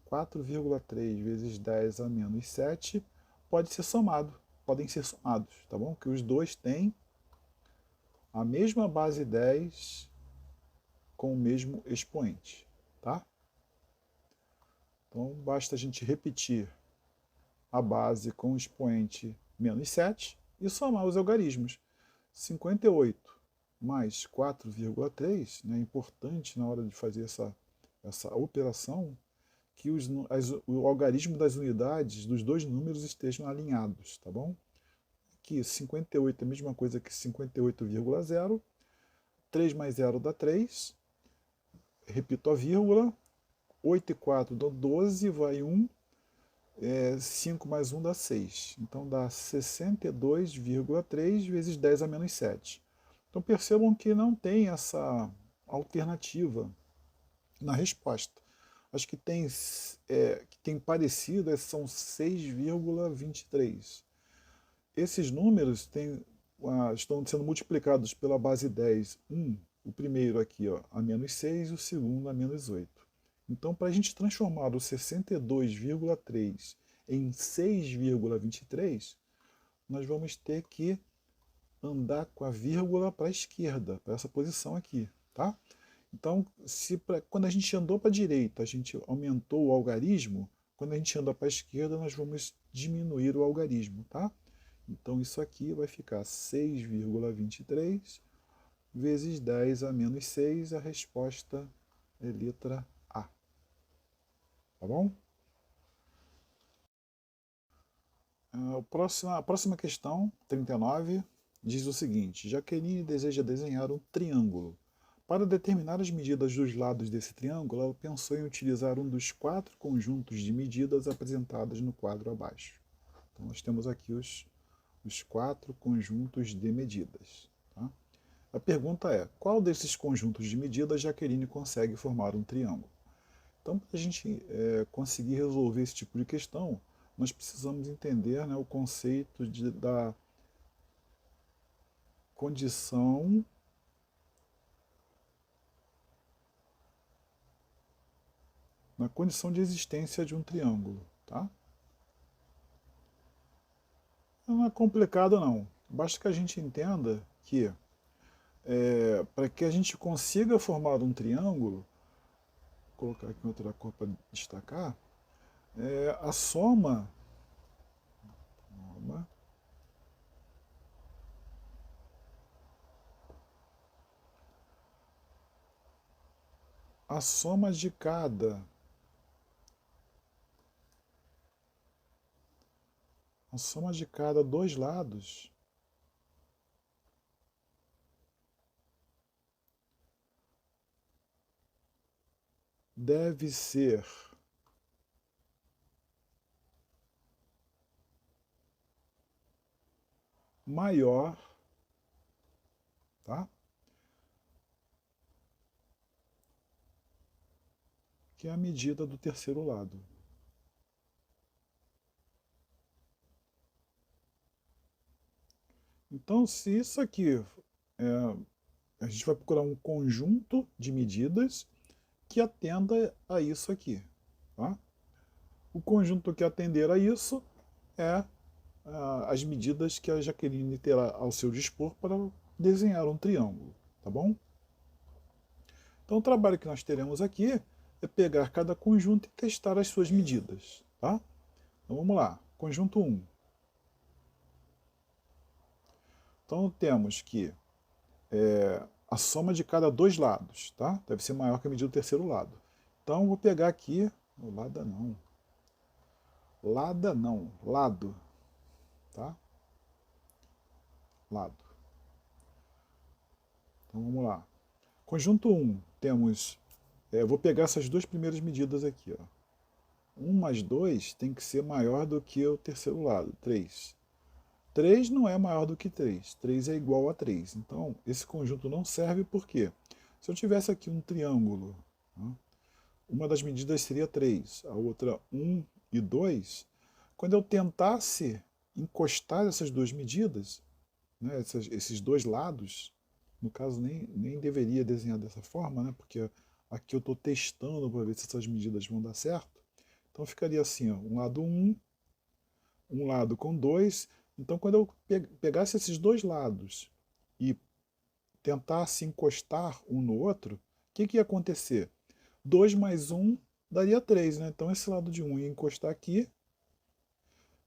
4,3 vezes 10 a menos 7, podem ser somados, tá bom? Que os dois têm a mesma base 10 com o mesmo expoente, tá? Então, basta a gente repetir a base com o expoente menos 7 e somar os algarismos. 58 mais 4,3, né, é importante na hora de fazer essa operação que o algarismo das unidades dos dois números estejam alinhados, tá bom? Aqui 58 é a mesma coisa que 58,0, 3 mais 0 dá 3, repito a vírgula, 8 e 4 dá 12, vai 1, 5 mais 1 dá 6. Então dá 62,3 vezes 10 a menos 7. Então percebam que não tem essa alternativa na resposta. As que tem parecido são 6,23. Esses números estão sendo multiplicados pela base 10. O primeiro aqui a menos 6 e o segundo a menos 8. Então, para a gente transformar o 62,3 em 6,23, nós vamos ter que andar com a vírgula para a esquerda, para essa posição aqui, tá? Então, quando a gente andou para a direita, a gente aumentou o algarismo, quando a gente anda para a esquerda, nós vamos diminuir o algarismo, tá? Então, isso aqui vai ficar 6,23 vezes 10 a menos 6, a resposta é letra A. Tá bom? A próxima questão, 39, diz o seguinte: Jaqueline deseja desenhar um triângulo. Para determinar as medidas dos lados desse triângulo, ela pensou em utilizar um dos 4 conjuntos de medidas apresentados no quadro abaixo. Então, nós temos aqui os 4 conjuntos de medidas. Tá? A pergunta é: qual desses conjuntos de medidas Jaqueline consegue formar um triângulo? Então, para a gente conseguir resolver esse tipo de questão, nós precisamos entender, né, o conceito da condição de existência de um triângulo. Tá? Não é complicado não, basta que a gente entenda que para que a gente consiga formar um triângulo, vou colocar aqui outra cor para destacar, a soma de cada dois lados deve ser maior, tá? Que a medida do terceiro lado. Então, se isso aqui a gente vai procurar um conjunto de medidas que atenda a isso aqui. Tá? O conjunto que atender a isso é as medidas que a Jaqueline terá ao seu dispor para desenhar um triângulo. Tá bom? Então, o trabalho que nós teremos aqui é pegar cada conjunto e testar as suas medidas. Tá? Então, vamos lá. Conjunto 1. Então, temos que a soma de cada dois lados, tá? Deve ser maior que a medida do terceiro lado. Então, vou pegar aqui, lado, tá? Lado. Então, vamos lá. Conjunto 1, temos, vou pegar essas duas primeiras medidas aqui, ó. 1 mais 2 tem que ser maior do que o terceiro lado, 3. 3 não é maior do que 3, 3 é igual a 3. Então, esse conjunto não serve porque, se eu tivesse aqui um triângulo, né, uma das medidas seria 3, a outra 1 e 2. Quando eu tentasse encostar essas duas medidas, né, esses dois lados, no caso nem deveria desenhar dessa forma, né, porque aqui eu estou testando para ver se essas medidas vão dar certo. Então ficaria assim, ó, um lado 1, um lado com 2. Então quando eu pegasse esses dois lados e tentasse encostar um no outro, o que ia acontecer? 2 mais 1 daria 3, né? Então esse lado de 1 ia encostar aqui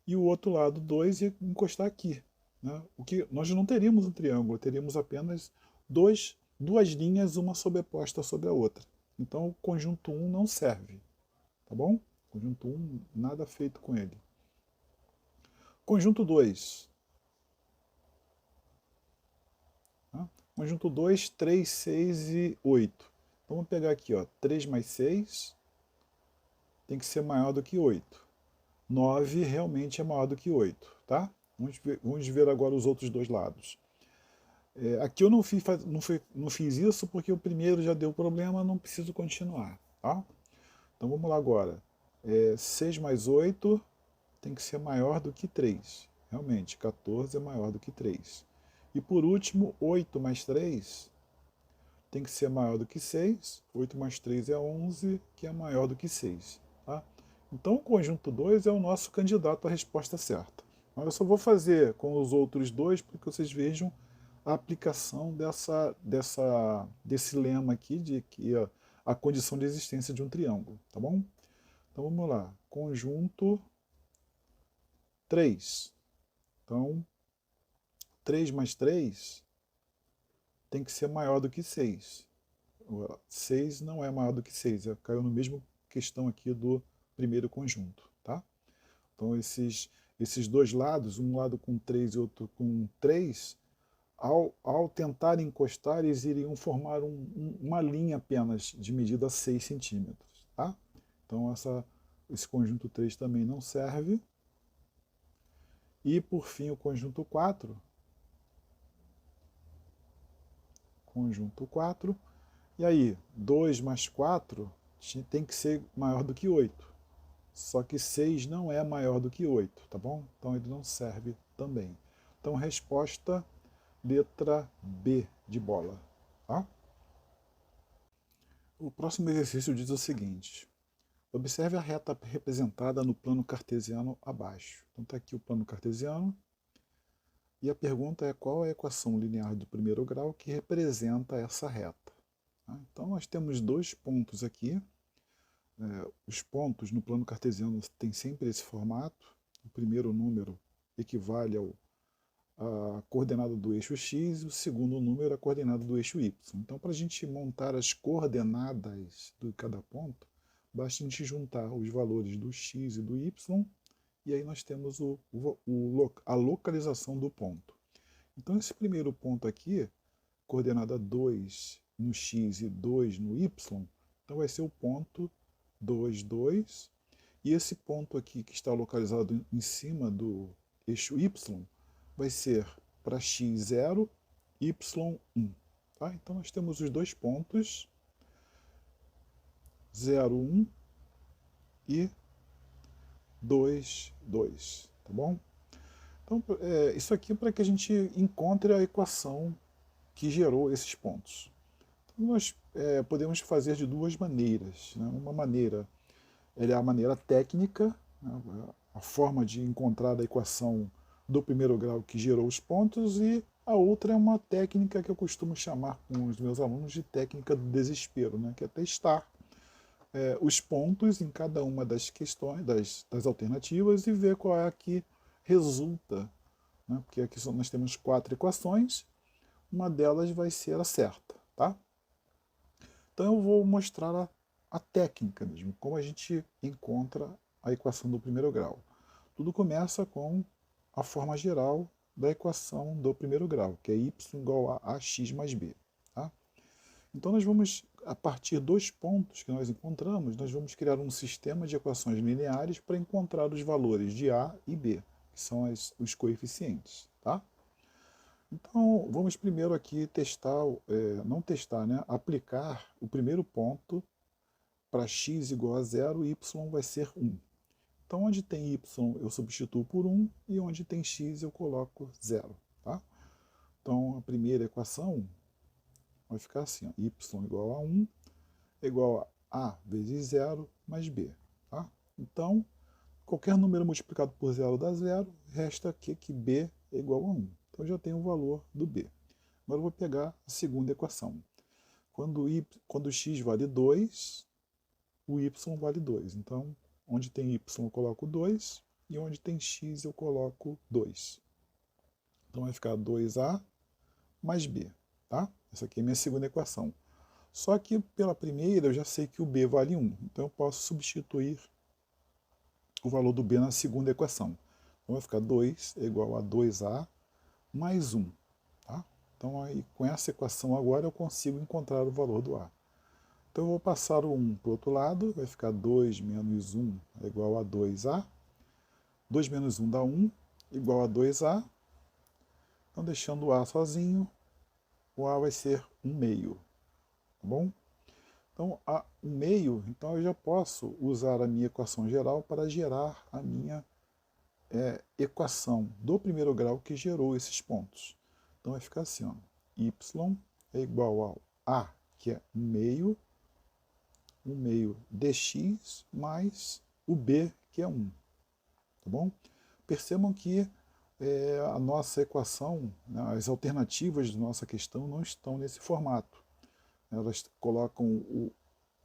e o outro lado 2 ia encostar aqui. Né? O que nós não teríamos um triângulo, teríamos apenas duas linhas, uma sobreposta sobre a outra. Então o conjunto 1 não serve, tá bom? Conjunto 1, nada feito com ele. Conjunto 2. Tá? Conjunto 2, 3, 6 e 8. Então vamos pegar aqui, ó, 3 mais 6 tem que ser maior do que 8. 9 realmente é maior do que 8, tá? Vamos ver agora os outros dois lados. Aqui eu não fiz isso porque o primeiro já deu problema, não preciso continuar, tá? Então vamos lá agora. 6 mais 8 tem que ser maior do que 3. Realmente, 14 é maior do que 3. E por último, 8 mais 3 tem que ser maior do que 6. 8 mais 3 é 11, que é maior do que 6. Tá? Então o conjunto 2 é o nosso candidato à resposta certa. Mas eu só vou fazer com os outros dois para que vocês vejam a aplicação desse lema aqui de que a condição de existência de um triângulo. Tá bom? Então vamos lá. Conjunto 3. Então, 3 mais 3 tem que ser maior do que 6. 6 não é maior do que 6. Caiu no mesmo questão aqui do primeiro conjunto. Tá? Então, esses dois lados, um lado com 3 e outro com 3, ao tentar encostar, eles iriam formar uma linha apenas de medida 6 centímetros. Tá? Então, esse conjunto 3 também não serve. E, por fim, o conjunto 4. Conjunto 4. E aí, 2 mais 4 tem que ser maior do que 8. Só que 6 não é maior do que 8, tá bom? Então ele não serve também. Então, resposta, letra B de bola. Tá? O próximo exercício diz o seguinte. Observe a reta representada no plano cartesiano abaixo. Então está aqui o plano cartesiano. E a pergunta é qual a equação linear do primeiro grau que representa essa reta. Então nós temos dois pontos aqui. Os pontos no plano cartesiano têm sempre esse formato. O primeiro número equivale à coordenada do eixo x e o segundo número à coordenada do eixo y. Então para a gente montar as coordenadas de cada ponto, basta a gente juntar os valores do x e do y, e aí nós temos a localização do ponto. Então esse primeiro ponto aqui, coordenada 2 no x e 2 no y, então vai ser o ponto 2, 2. E esse ponto aqui que está localizado em cima do eixo y, vai ser para x 0, y 1. Tá? Então nós temos os dois pontos, 0, 1 e 2, 2. Tá bom? Então, isso aqui é para que a gente encontre a equação que gerou esses pontos. Então, nós podemos fazer de duas maneiras. Né? Uma maneira é a maneira técnica, né? A forma de encontrar a equação do primeiro grau que gerou os pontos, e a outra é uma técnica que eu costumo chamar com os meus alunos de técnica do desespero, né? Que é testar os pontos em cada uma das questões, das alternativas, e ver qual é a que resulta. Né? Porque aqui nós temos 4 equações, uma delas vai ser a certa. Tá? Então eu vou mostrar a técnica mesmo, como a gente encontra a equação do primeiro grau. Tudo começa com a forma geral da equação do primeiro grau, que é y igual a ax mais b. Tá? Então nós vamos, a partir dos pontos que nós encontramos, nós vamos criar um sistema de equações lineares para encontrar os valores de a e b, que são os coeficientes. Tá? Então vamos primeiro aqui testar, não testar, né? Aplicar o primeiro ponto para x igual a 0, y vai ser 1. Então onde tem y eu substituo por 1 e onde tem x eu coloco 0. Tá? Então a primeira equação vai ficar assim, ó, y igual a 1 é igual a vezes 0 mais b. Tá? Então qualquer número multiplicado por 0 dá 0, resta aqui que b é igual a 1. Então eu já tenho o valor do b. Agora eu vou pegar a segunda equação. Quando x vale 2, o y vale 2. Então, onde tem y eu coloco 2 e onde tem x eu coloco 2. Então vai ficar 2a mais b. Tá? Essa aqui é a minha segunda equação. Só que pela primeira eu já sei que o b vale 1, então eu posso substituir o valor do b na segunda equação. Então vai ficar 2 é igual a 2a mais 1. Tá? Então aí, com essa equação agora eu consigo encontrar o valor do a. Então eu vou passar o 1 para o outro lado, vai ficar 2 menos 1 é igual a 2a. 2 menos 1 dá 1, igual a 2a. Então deixando o a sozinho, o a vai ser 1 meio. Tá bom? Então, a 1 meio, então eu já posso usar a minha equação geral para gerar a minha equação do primeiro grau que gerou esses pontos. Então vai ficar assim, ó, y é igual ao a, que é 1 meio dx, mais o b, que é 1. Tá bom? Percebam que a nossa equação, né, as alternativas da nossa questão não estão nesse formato. Elas colocam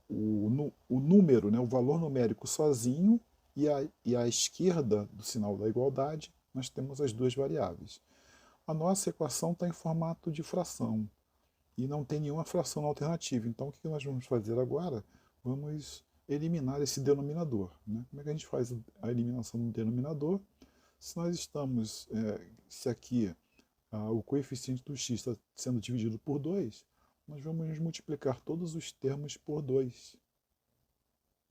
o número, né, o valor numérico sozinho, e à esquerda do sinal da igualdade nós temos as duas variáveis. A nossa equação está em formato de fração e não tem nenhuma fração alternativa. Então o que nós vamos fazer agora? Vamos eliminar esse denominador. Né? Como é que a gente faz a eliminação do denominador? Se nós estamos, se aqui o coeficiente do x está sendo dividido por 2, nós vamos multiplicar todos os termos por 2.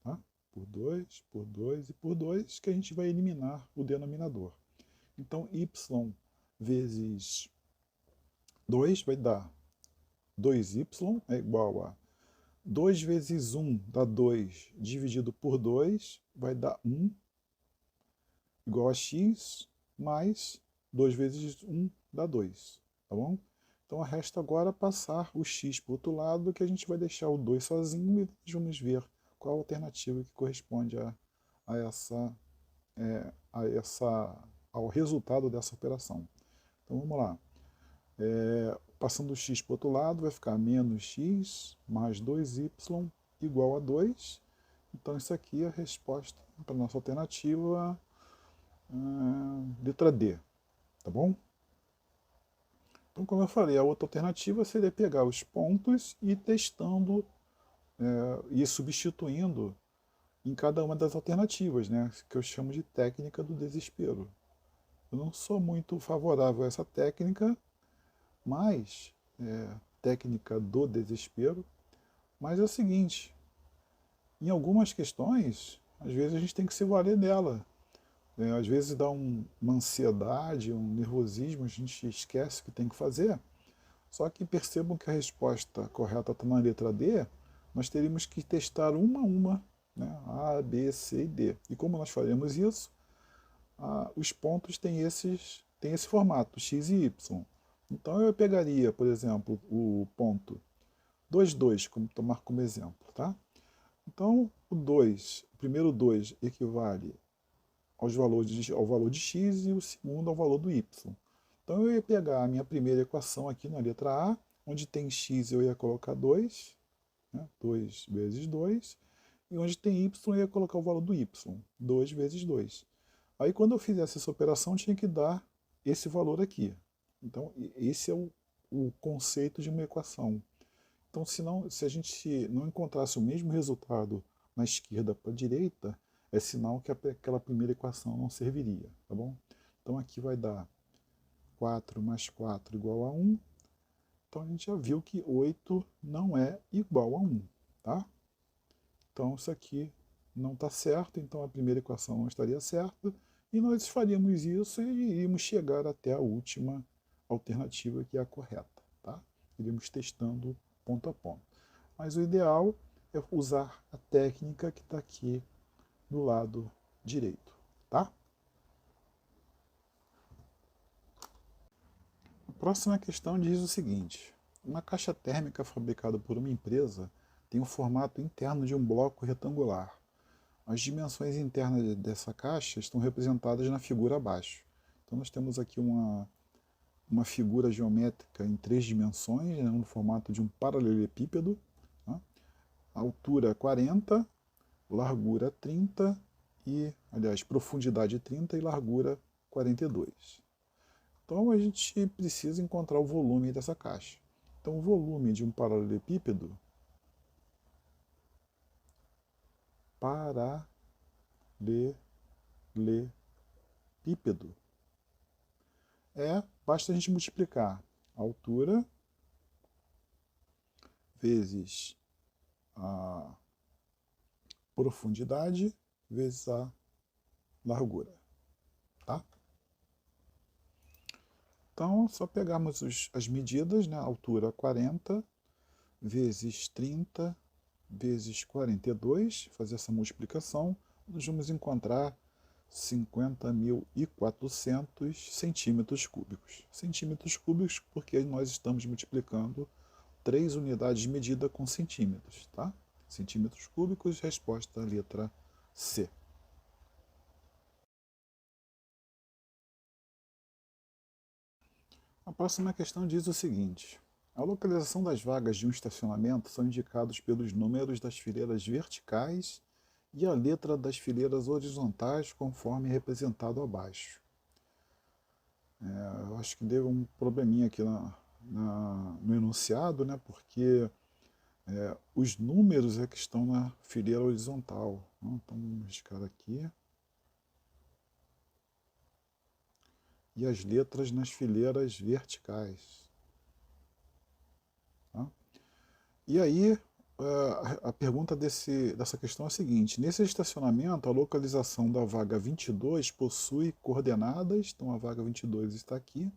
Tá? Por 2, por 2 e por 2, que a gente vai eliminar o denominador. Então, y vezes 2 vai dar 2y é igual a 2 vezes 1 dá 2, dividido por 2 vai dar 1, igual a x, mais 2 vezes 1 dá 2. Tá bom? Então, resta agora passar o x para o outro lado, que a gente vai deixar o 2 sozinho e vamos ver qual a alternativa que corresponde ao resultado dessa operação. Então vamos lá. Passando o x para o outro lado, vai ficar menos x mais 2y igual a 2. Então isso aqui é a resposta para a nossa alternativa letra D. Tá bom? Então, como eu falei, a outra alternativa seria pegar os pontos e ir testando e substituindo em cada uma das alternativas, né, que eu chamo de técnica do desespero. Eu não sou muito favorável a essa técnica, mas técnica do desespero, mas é o seguinte, em algumas questões, às vezes a gente tem que se valer dela. Às vezes dá uma ansiedade, um nervosismo, a gente esquece o que tem que fazer, só que percebam que a resposta correta está na letra D, nós teríamos que testar uma a uma, né? A, B, C e D. E como nós faremos isso? Os pontos têm esse formato, x e y. Então eu pegaria, por exemplo, o ponto 2, 2, tomar como exemplo. Tá? Então o primeiro 2 equivale ao valor de x e o segundo ao valor do y. Então eu ia pegar a minha primeira equação aqui na letra A, onde tem x eu ia colocar 2, né? 2 vezes 2, e onde tem y eu ia colocar o valor do y, 2 vezes 2. Aí quando eu fizesse essa operação tinha que dar esse valor aqui. Então esse é o conceito de uma equação. Então se a gente não encontrasse o mesmo resultado na esquerda para a direita, é sinal que aquela primeira equação não serviria, tá bom? Então aqui vai dar 4 mais 4 igual a 1. Então a gente já viu que 8 não é igual a 1, tá? Então isso aqui não está certo, então a primeira equação não estaria certa, e nós faríamos isso e iríamos chegar até a última alternativa, que é a correta, tá? Iríamos testando ponto a ponto. Mas o ideal é usar a técnica que está aqui do lado direito, tá? A próxima questão diz o seguinte: uma caixa térmica fabricada por uma empresa tem o formato interno de um bloco retangular. As dimensões internas dessa caixa estão representadas na figura abaixo. Então nós temos aqui uma figura geométrica em 3 dimensões, né, no formato de um paralelepípedo. Tá? Altura 40, largura 30 aliás, profundidade 30 e largura 42. Então a gente precisa encontrar o volume dessa caixa. Então, o volume de um paralelepípedo basta a gente multiplicar a altura vezes a profundidade vezes a largura, tá? Então, só pegarmos as medidas, né? A altura 40 vezes 30 vezes 42, fazer essa multiplicação, nós vamos encontrar 50.400 centímetros cúbicos. Centímetros cúbicos porque nós estamos multiplicando 3 unidades de medida com centímetros, tá? Centímetros cúbicos, resposta letra C. A próxima questão diz o seguinte: a localização das vagas de um estacionamento são indicados pelos números das fileiras verticais e a letra das fileiras horizontais, conforme representado abaixo. Eu acho que deu um probleminha aqui no enunciado, né? Porque os números é que estão na fileira horizontal. Então vamos riscar aqui. E as letras nas fileiras verticais. Tá? E aí, a pergunta dessa questão é a seguinte: nesse estacionamento, a localização da vaga 22 possui coordenadas, então a vaga 22 está aqui.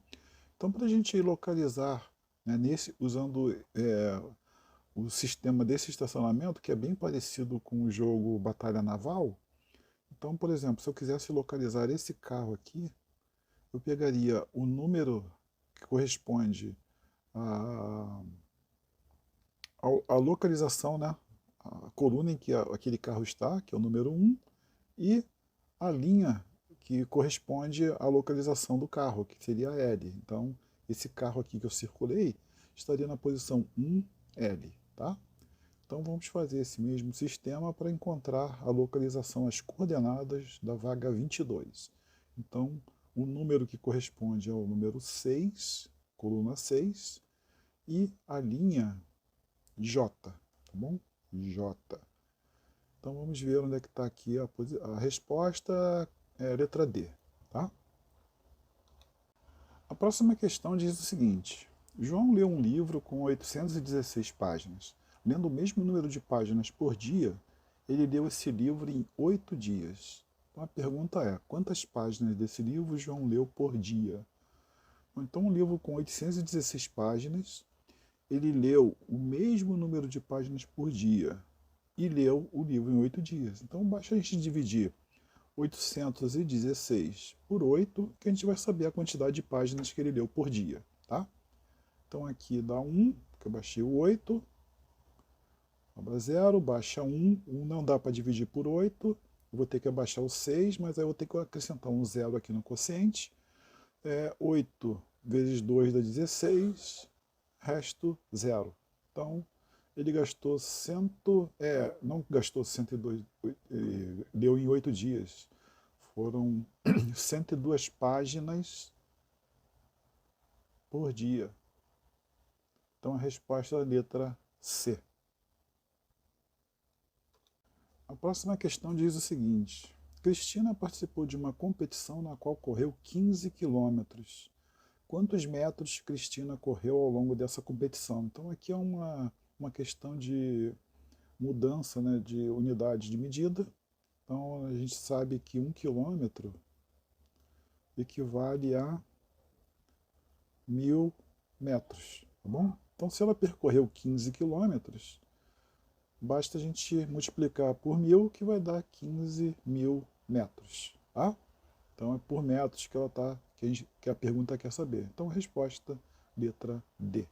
Então, para a gente localizar, né, usando o sistema desse estacionamento, que é bem parecido com o jogo Batalha Naval, então, por exemplo, se eu quisesse localizar esse carro aqui, eu pegaria o número que corresponde a localização, né, a coluna em que aquele carro está, que é o número 1, e a linha que corresponde à localização do carro, que seria a L. Então, esse carro aqui que eu circulei estaria na posição 1L, tá? Então, vamos fazer esse mesmo sistema para encontrar a localização, as coordenadas da vaga 22. Então, o número que corresponde ao número 6, coluna 6, e a linha J, tá bom? J. Então vamos ver onde é que está aqui a resposta, é a letra D, tá? A próxima questão diz o seguinte: João leu um livro com 816 páginas. Lendo o mesmo número de páginas por dia, ele leu esse livro em 8 dias. Então a pergunta é: quantas páginas desse livro João leu por dia? Então um livro com 816 páginas, ele leu o mesmo número de páginas por dia e leu o livro em 8 dias. Então basta a gente dividir 816 por 8, que a gente vai saber a quantidade de páginas que ele leu por dia, tá? Então aqui dá 1, que eu baixei o 8, sobra 0, baixa 1, 1 não dá para dividir por 8, eu vou ter que abaixar o 6, mas aí eu vou ter que acrescentar um 0 aqui no quociente. 8 vezes 2 dá 16, resto 0. Então, ele gastou não gastou 102, leu em 8 dias. Foram 102 páginas por dia. Então, a resposta é a letra C. A próxima questão diz o seguinte: Cristina participou de uma competição na qual correu 15 quilômetros. Quantos metros Cristina correu ao longo dessa competição? Então aqui é uma questão de mudança, né, de unidade de medida. Então a gente sabe que 1 quilômetro equivale a 1.000 metros, tá bom? Então se ela percorreu 15 quilômetros, basta a gente multiplicar por 1.000, que vai dar 15.000 metros, tá? Então é por metros que ela tá, que a pergunta quer saber. Então a resposta, letra D.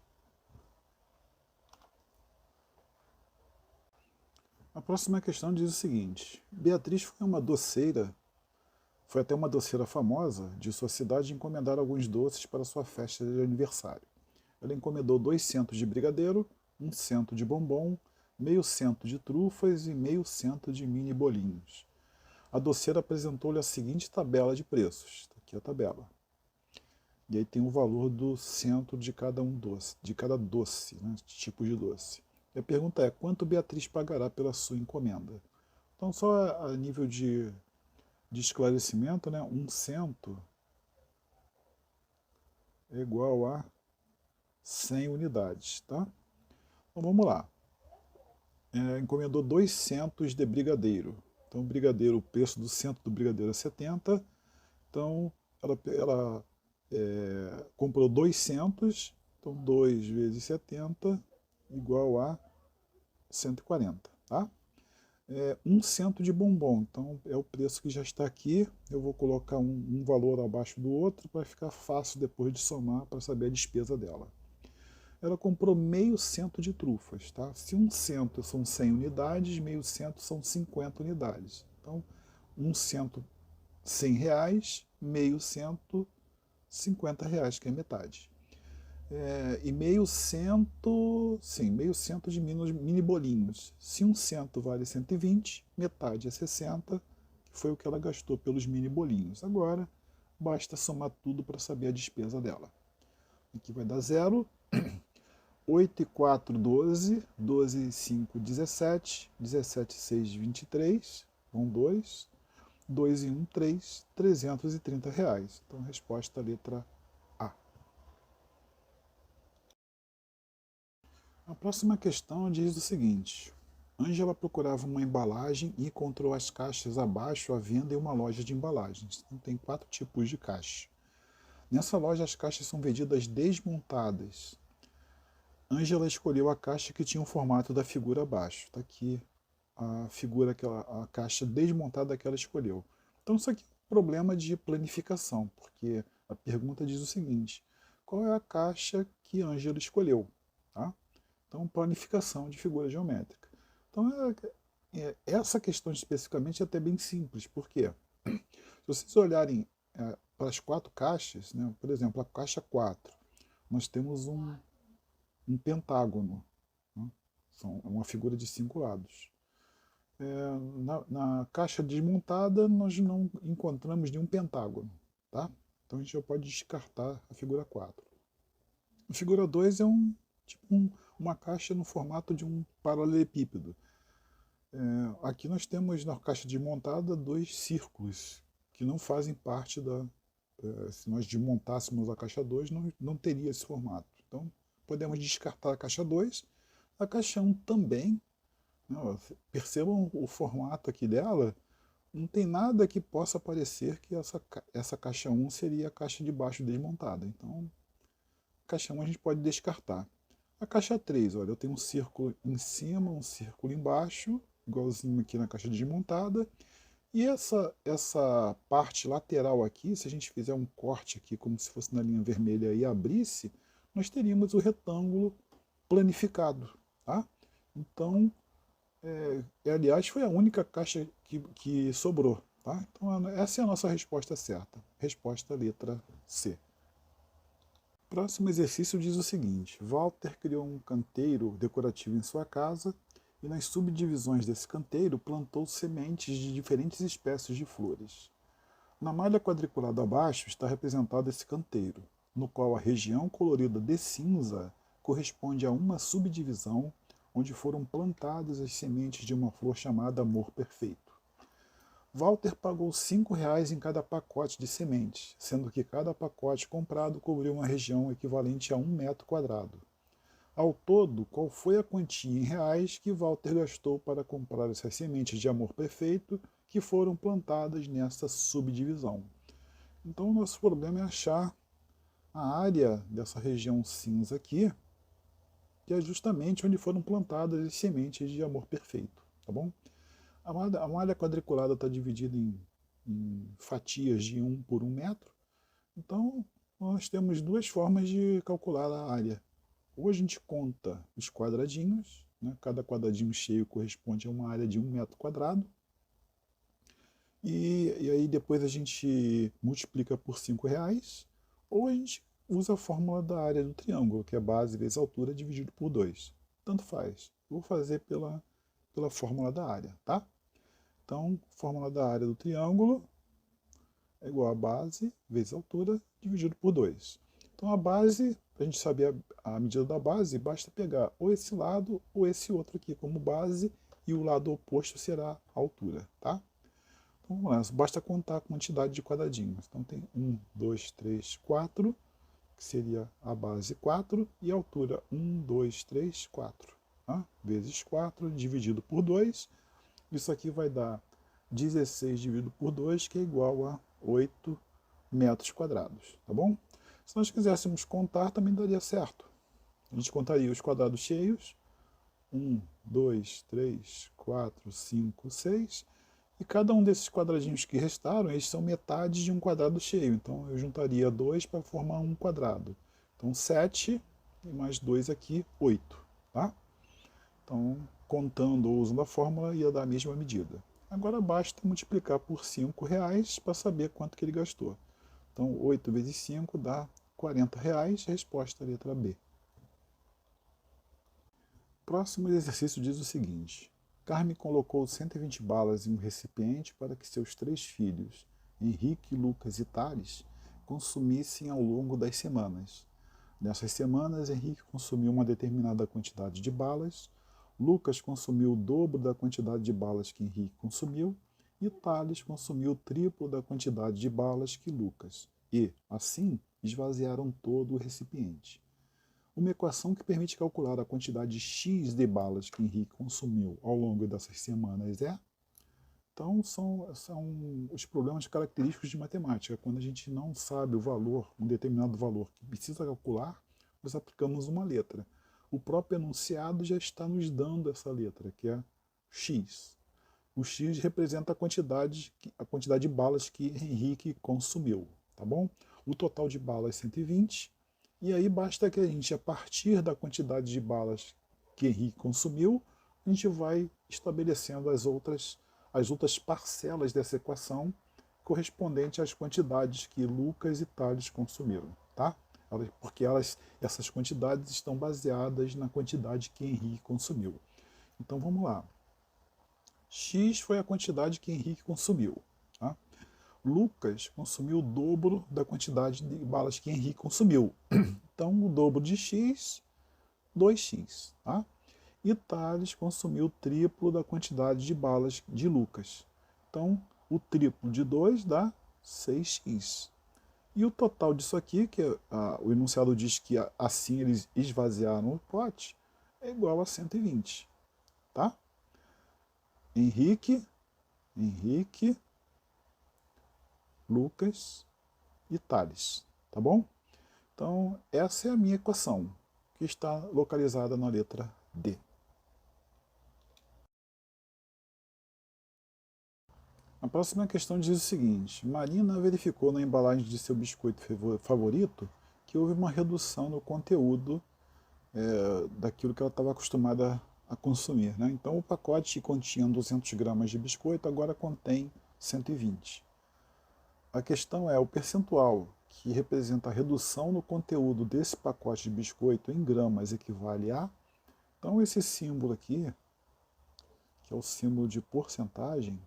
A próxima questão diz o seguinte: Beatriz foi até uma doceira famosa de sua cidade encomendar alguns doces para sua festa de aniversário. Ela encomendou 2 centos de brigadeiro, 1 cento de bombom, meio cento de trufas e meio cento de mini bolinhos. A doceira apresentou-lhe a seguinte tabela de preços. Está aqui a tabela. E aí tem o valor do centro de cada doce, né, tipo de doce. E a pergunta é, quanto Beatriz pagará pela sua encomenda? Então, só a nível de esclarecimento, né, 1 cento é igual a 100 unidades, tá? Então vamos lá. Encomendou 200 de brigadeiro. Então, o preço do centro do brigadeiro é 70. Então, ela comprou 200. Então, 2 vezes 70 igual a 140, tá? 1 cento de bombom. Então, é o preço que já está aqui. Eu vou colocar um valor abaixo do outro para ficar fácil depois de somar para saber a despesa dela. Ela comprou meio cento de trufas, tá? Se 1 cento são 100 unidades, meio cento são 50 unidades. Então, 1 cento, R$ 100, meio cento, R$ 50, que é metade. E meio cento, sim, meio cento de mini bolinhos. Se 1 cento vale 120, metade é 60, que foi o que ela gastou pelos mini bolinhos. Agora, basta somar tudo para saber a despesa dela. Aqui vai dar 0. 8 e 4, 12, 12 e 5, 17, 17 e 6, 23, vão 2, 2 e 1, 3, R$ 330. Então, resposta letra A. A próxima questão diz o seguinte: Ângela procurava uma embalagem e encontrou as caixas abaixo à venda em uma loja de embalagens. Então, tem 4 tipos de caixa. Nessa loja, as caixas são vendidas desmontadas. Ângela escolheu a caixa que tinha o formato da figura abaixo. Está aqui a figura, a caixa desmontada que ela escolheu. Então isso aqui é um problema de planificação, porque a pergunta diz o seguinte: qual é a caixa que Ângela escolheu? Tá? Então, planificação de figura geométrica. Então, essa questão especificamente é até bem simples, porque se vocês olharem para as 4 caixas, né, por exemplo, a caixa 4, nós temos um pentágono, né? É uma figura de 5 lados. Na caixa desmontada, nós não encontramos nenhum pentágono. Tá? Então a gente já pode descartar a figura 4. A figura 2 é uma caixa no formato de um paralelepípedo. Aqui nós temos na caixa desmontada 2 círculos que não fazem parte da... se nós desmontássemos a caixa 2, não teria esse formato. Então, podemos descartar a caixa 2. A caixa 1 também. Não, percebam o formato aqui dela. Não tem nada que possa parecer que essa caixa 1 seria a caixa de baixo desmontada. Então, a caixa 1 a gente pode descartar. A caixa 3, olha, eu tenho um círculo em cima, um círculo embaixo, igualzinho aqui na caixa desmontada. E essa parte lateral aqui, se a gente fizer um corte aqui, como se fosse na linha vermelha e abrisse, nós teríamos o retângulo planificado. Tá? Então, aliás, foi a única caixa que sobrou. Tá? Então, essa é a nossa resposta certa. Resposta letra C. Próximo exercício diz o seguinte: Walter criou um canteiro decorativo em sua casa e nas subdivisões desse canteiro plantou sementes de diferentes espécies de flores. Na malha quadriculada abaixo está representado esse canteiro, no qual a região colorida de cinza corresponde a uma subdivisão onde foram plantadas as sementes de uma flor chamada Amor Perfeito. Walter pagou R$ 5 em cada pacote de sementes, sendo que cada pacote comprado cobriu uma região equivalente a 1 metro quadrado. Ao todo, qual foi a quantia em reais que Walter gastou para comprar essas sementes de Amor Perfeito que foram plantadas nessa subdivisão? Então, o nosso problema é achar a área dessa região cinza aqui, que é justamente onde foram plantadas as sementes de Amor Perfeito, tá bom? A malha quadriculada está dividida em fatias de 1 por 1 metro. Então, nós temos 2 formas de calcular a área. Ou a gente conta os quadradinhos, né? Cada quadradinho cheio corresponde a uma área de 1 metro quadrado. E aí depois a gente multiplica por R$ 5. Ou a gente usa a fórmula da área do triângulo, que é base vezes altura dividido por 2. Tanto faz. Vou fazer pela fórmula da área, tá? Então, fórmula da área do triângulo é igual a base vezes a altura dividido por 2. Então a base, para a gente saber a medida da base, basta pegar ou esse lado ou esse outro aqui como base e o lado oposto será a altura, tá? Então vamos lá, basta contar a quantidade de quadradinhos. Então tem 1, 2, 3, 4, que seria a base 4, e a altura 1, 2, 3, 4. Tá? Vezes 4 dividido por 2, isso aqui vai dar 16 dividido por 2, que é igual a 8 metros quadrados, tá bom? Se nós quiséssemos contar, também daria certo. A gente contaria os quadrados cheios, 1, 2, 3, 4, 5, 6, e cada um desses quadradinhos que restaram, eles são metade de um quadrado cheio. Então eu juntaria 2 para formar um quadrado. Então 7 e mais 2 aqui, 8. Tá? Então, contando ou usando a fórmula, ia dar a mesma medida. Agora basta multiplicar por R$5 para saber quanto que ele gastou. Então 8 vezes 5 dá R$40, resposta letra B. Próximo exercício diz o seguinte: Carmen colocou 120 balas em um recipiente para que seus 3 filhos, Henrique, Lucas e Thales, consumissem ao longo das semanas. Nessas semanas, Henrique consumiu uma determinada quantidade de balas, Lucas consumiu o dobro da quantidade de balas que Henrique consumiu, e Thales consumiu o triplo da quantidade de balas que Lucas, e, assim, esvaziaram todo o recipiente. Uma equação que permite calcular a quantidade X de balas que Henrique consumiu ao longo dessas semanas é... Então, são os problemas característicos de matemática. Quando a gente não sabe o valor, um determinado valor que precisa calcular, nós aplicamos uma letra. O próprio enunciado já está nos dando essa letra, que é X. O X representa a quantidade de balas que Henrique consumiu, tá bom? O total de balas é 120, e aí basta que a gente, a partir da quantidade de balas que Henrique consumiu, a gente vai estabelecendo as outras parcelas dessa equação correspondente às quantidades que Lucas e Thales consumiram, tá? Porque essas quantidades estão baseadas na quantidade que Henrique consumiu. Então vamos lá. X foi a quantidade que Henrique consumiu. Tá? Lucas consumiu o dobro da quantidade de balas que Henrique consumiu. Então, o dobro de X, 2X. Tá? E Thales consumiu o triplo da quantidade de balas de Lucas. Então, o triplo de 2 dá 6X. E o total disso aqui, que o enunciado diz que assim eles esvaziaram o pote, é igual a 120. Tá? Henrique, Lucas e Thales, tá bom? Então, essa é a minha equação, que está localizada na letra D. A próxima questão diz o seguinte: Marina verificou na embalagem de seu biscoito favorito que houve uma redução no conteúdo daquilo que ela estava acostumada a consumir. Né? Então, o pacote que continha 200 gramas de biscoito agora contém 120. A questão é o percentual que representa a redução no conteúdo desse pacote de biscoito em gramas equivale a... Então, esse símbolo aqui, que é o símbolo de porcentagem,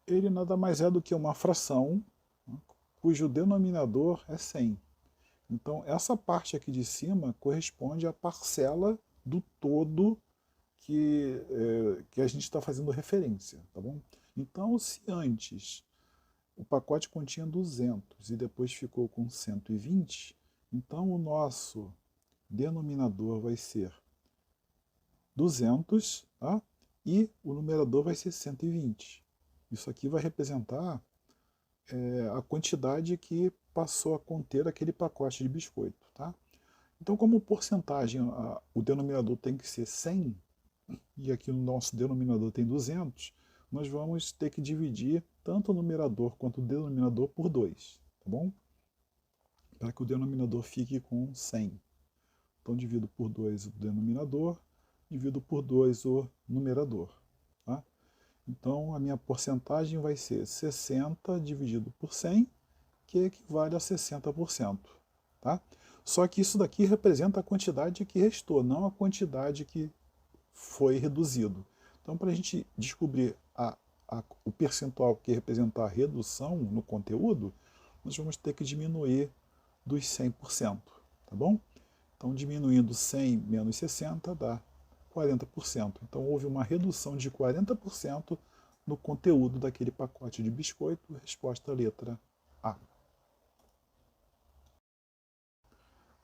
ele nada mais é do que uma fração, né, cujo denominador é 100. Então, essa parte aqui de cima corresponde à parcela do todo que a gente está fazendo referência, tá bom? Então, se antes o pacote continha 200 e depois ficou com 120, então o nosso denominador vai ser 200, tá? E o numerador vai ser 120. Isso aqui vai representar a quantidade que passou a conter aquele pacote de biscoito. Tá? Então, como porcentagem, o denominador tem que ser 100, e aqui no nosso denominador tem 200, nós vamos ter que dividir tanto o numerador quanto o denominador por 2, tá bom? Para que o denominador fique com 100. Então, divido por 2 o denominador, divido por 2 o numerador. Tá? Então, a minha porcentagem vai ser 60 dividido por 100, que equivale a 60%. Tá? Só que isso daqui representa a quantidade que restou, não a quantidade que foi reduzido. Então, para a gente descobrir o percentual que representar a redução no conteúdo, nós vamos ter que diminuir dos 100%, tá bom? Então, diminuindo 100 menos 60 dá 40%. Então, houve uma redução de 40% no conteúdo daquele pacote de biscoito. Resposta letra A.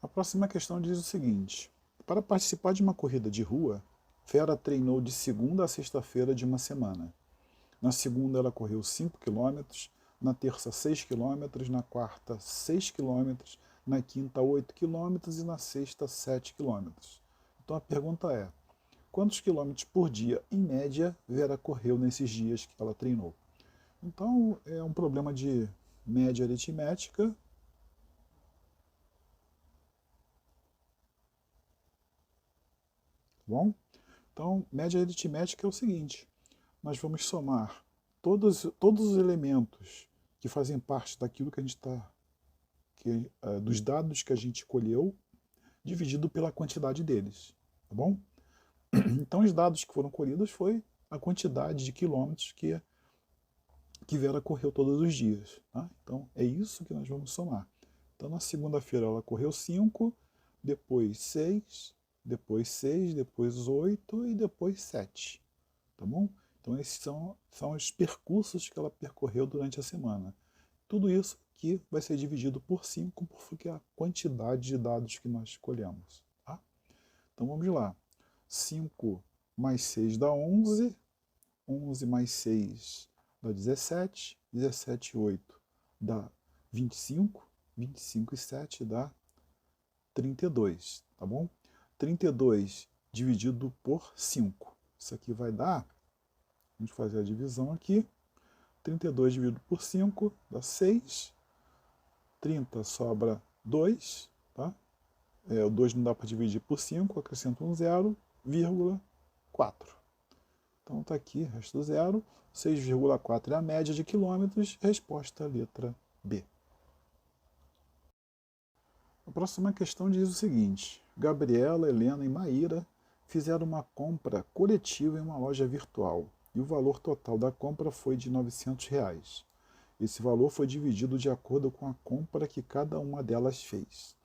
A próxima questão diz o seguinte: para participar de uma corrida de rua, Vera treinou de segunda a sexta-feira de uma semana. Na segunda ela correu 5 km, na terça 6 km, na quarta 6 km, na quinta 8 km e na sexta 7 km. Então a pergunta é: quantos quilômetros por dia, em média, Vera correu nesses dias que ela treinou? Então é um problema de média aritmética. Bom, então média aritmética é o seguinte: nós vamos somar todos os elementos que fazem parte daquilo que a gente está, dos dados que a gente colheu, dividido pela quantidade deles, tá bom? Então os dados que foram colhidos foi a quantidade de quilômetros que Vera correu todos os dias, tá? Então é isso que nós vamos somar. Então na segunda-feira ela correu 5, depois 6, depois 6, depois 8 e depois 7, tá bom? Então esses são os percursos que ela percorreu durante a semana. Tudo isso aqui vai ser dividido por 5, porque é a quantidade de dados que nós escolhemos. Tá? Então vamos lá. 5 mais 6 dá 11, 11 mais 6 dá 17, 17 e 8 dá 25, 25 e 7 dá 32, tá bom? 32 dividido por 5. Isso aqui vai dar, vamos fazer a divisão aqui, 32 dividido por 5 dá 6, 30 sobra 2, tá? O 2 não dá para dividir por 5, acrescento um 0, vírgula 4. Então está aqui, resto zero, 6,4 é a média de quilômetros, resposta letra B. A próxima questão diz o seguinte: Gabriela, Helena e Maíra fizeram uma compra coletiva em uma loja virtual e o valor total da compra foi de R$ 900. Esse valor foi dividido de acordo com a compra que cada uma delas fez.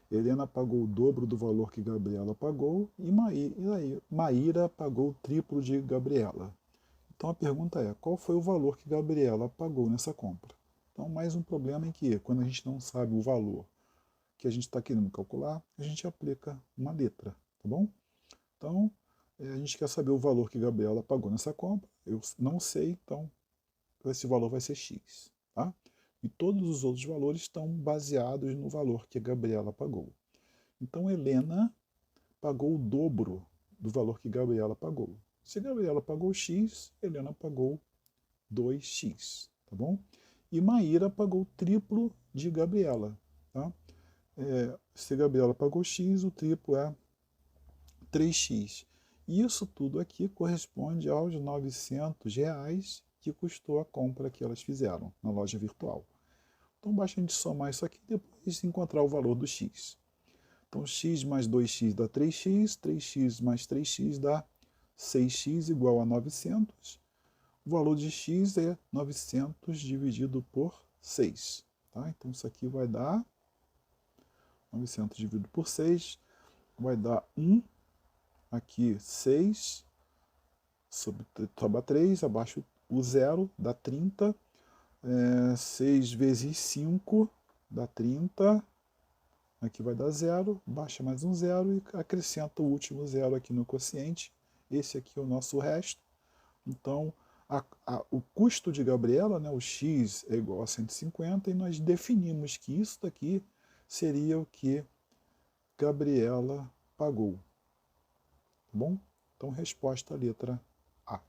Helena pagou o dobro do valor que Gabriela pagou e Maíra pagou o triplo de Gabriela. Então a pergunta é: qual foi o valor que Gabriela pagou nessa compra? Então mais um problema em que, quando a gente não sabe o valor que a gente está querendo calcular, a gente aplica uma letra, tá bom? Então a gente quer saber o valor que Gabriela pagou nessa compra. Eu não sei, então esse valor vai ser X, tá? E todos os outros valores estão baseados no valor que a Gabriela pagou. Então, Helena pagou o dobro do valor que Gabriela pagou. Se Gabriela pagou X, Helena pagou 2X, tá bom? E Maíra pagou o triplo de Gabriela, tá? Se Gabriela pagou X, o triplo é 3X. E isso tudo aqui corresponde aos R$ 900 que custou a compra que elas fizeram na loja virtual. Então basta a gente somar isso aqui e depois encontrar o valor do X. Então x mais 2x dá 3x, 3x mais 3x dá 6x igual a 900. O valor de x é 900 dividido por 6. Tá? Então isso aqui vai dar 900 dividido por 6, vai dar 1, aqui 6, sobra 3, abaixo o 0, dá 30. 6 vezes 5 dá 30. Aqui vai dar 0, baixa mais um 0 e acrescenta o último 0 aqui no quociente. Esse aqui é o nosso resto. Então, o custo de Gabriela, né, o x é igual a 150, e nós definimos que isso daqui seria o que Gabriela pagou. Tá bom? Então, resposta letra A.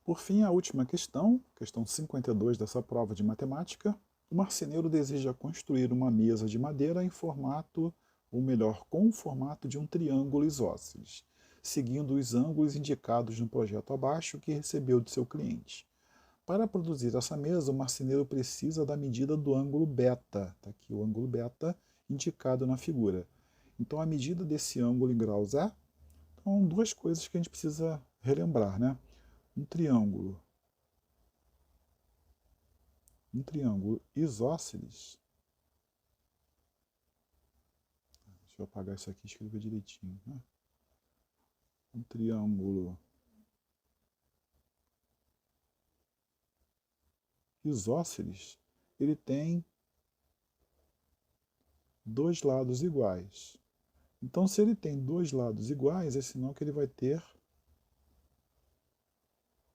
Por fim, a última questão 52 dessa prova de matemática. O marceneiro deseja construir uma mesa de madeira em formato, ou melhor, com o formato de um triângulo isósceles, seguindo os ângulos indicados no projeto abaixo que recebeu de seu cliente. Para produzir essa mesa, o marceneiro precisa da medida do ângulo beta. Está aqui o ângulo beta indicado na figura. Então, a medida desse ângulo em graus é? Então, duas coisas que a gente precisa relembrar, né? Um triângulo isósceles. Deixa eu apagar isso aqui e escrever direitinho, né? Um triângulo isósceles, ele tem dois lados iguais. Então, se ele tem dois lados iguais, é sinal que ele vai ter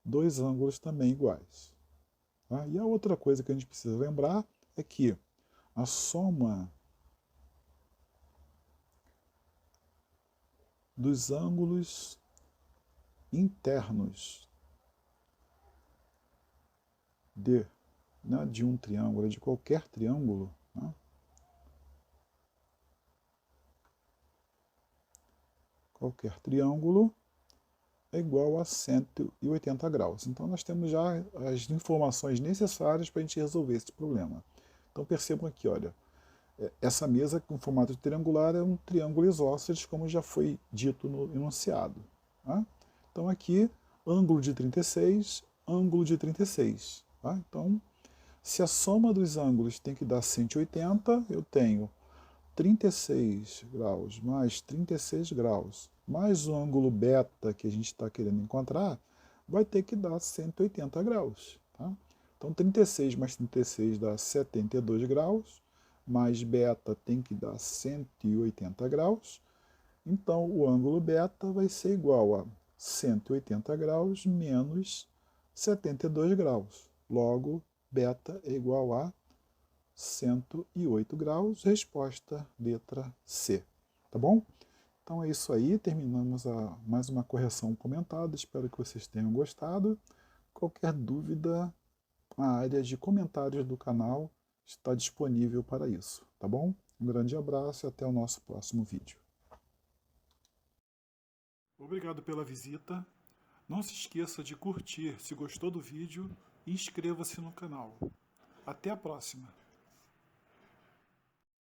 dois ângulos também iguais. Tá? E a outra coisa que a gente precisa lembrar é que a soma dos ângulos internos de um triângulo, de qualquer triângulo, né? Qualquer triângulo é igual a 180 graus. Então nós temos já as informações necessárias para a gente resolver esse problema. Então percebam aqui, olha, essa mesa com formato triangular é um triângulo isósceles, como já foi dito no enunciado. Tá? Então aqui, ângulo de 36, ângulo de 36. Tá? Então, se a soma dos ângulos tem que dar 180, eu tenho 36 graus mais 36 graus, mais o ângulo beta que a gente está querendo encontrar, vai ter que dar 180 graus. Tá? Então 36 mais 36 dá 72 graus, mais beta tem que dar 180 graus. Então o ângulo beta vai ser igual a 180 graus menos 72 graus. Logo, beta é igual a 108 graus, resposta letra C. Tá bom? Então é isso aí, terminamos mais uma correção comentada, espero que vocês tenham gostado. Qualquer dúvida, a área de comentários do canal está disponível para isso, tá bom? Um grande abraço e até o nosso próximo vídeo. Obrigado pela visita. Não se esqueça de curtir se gostou do vídeo e inscreva-se no canal. Até a próxima!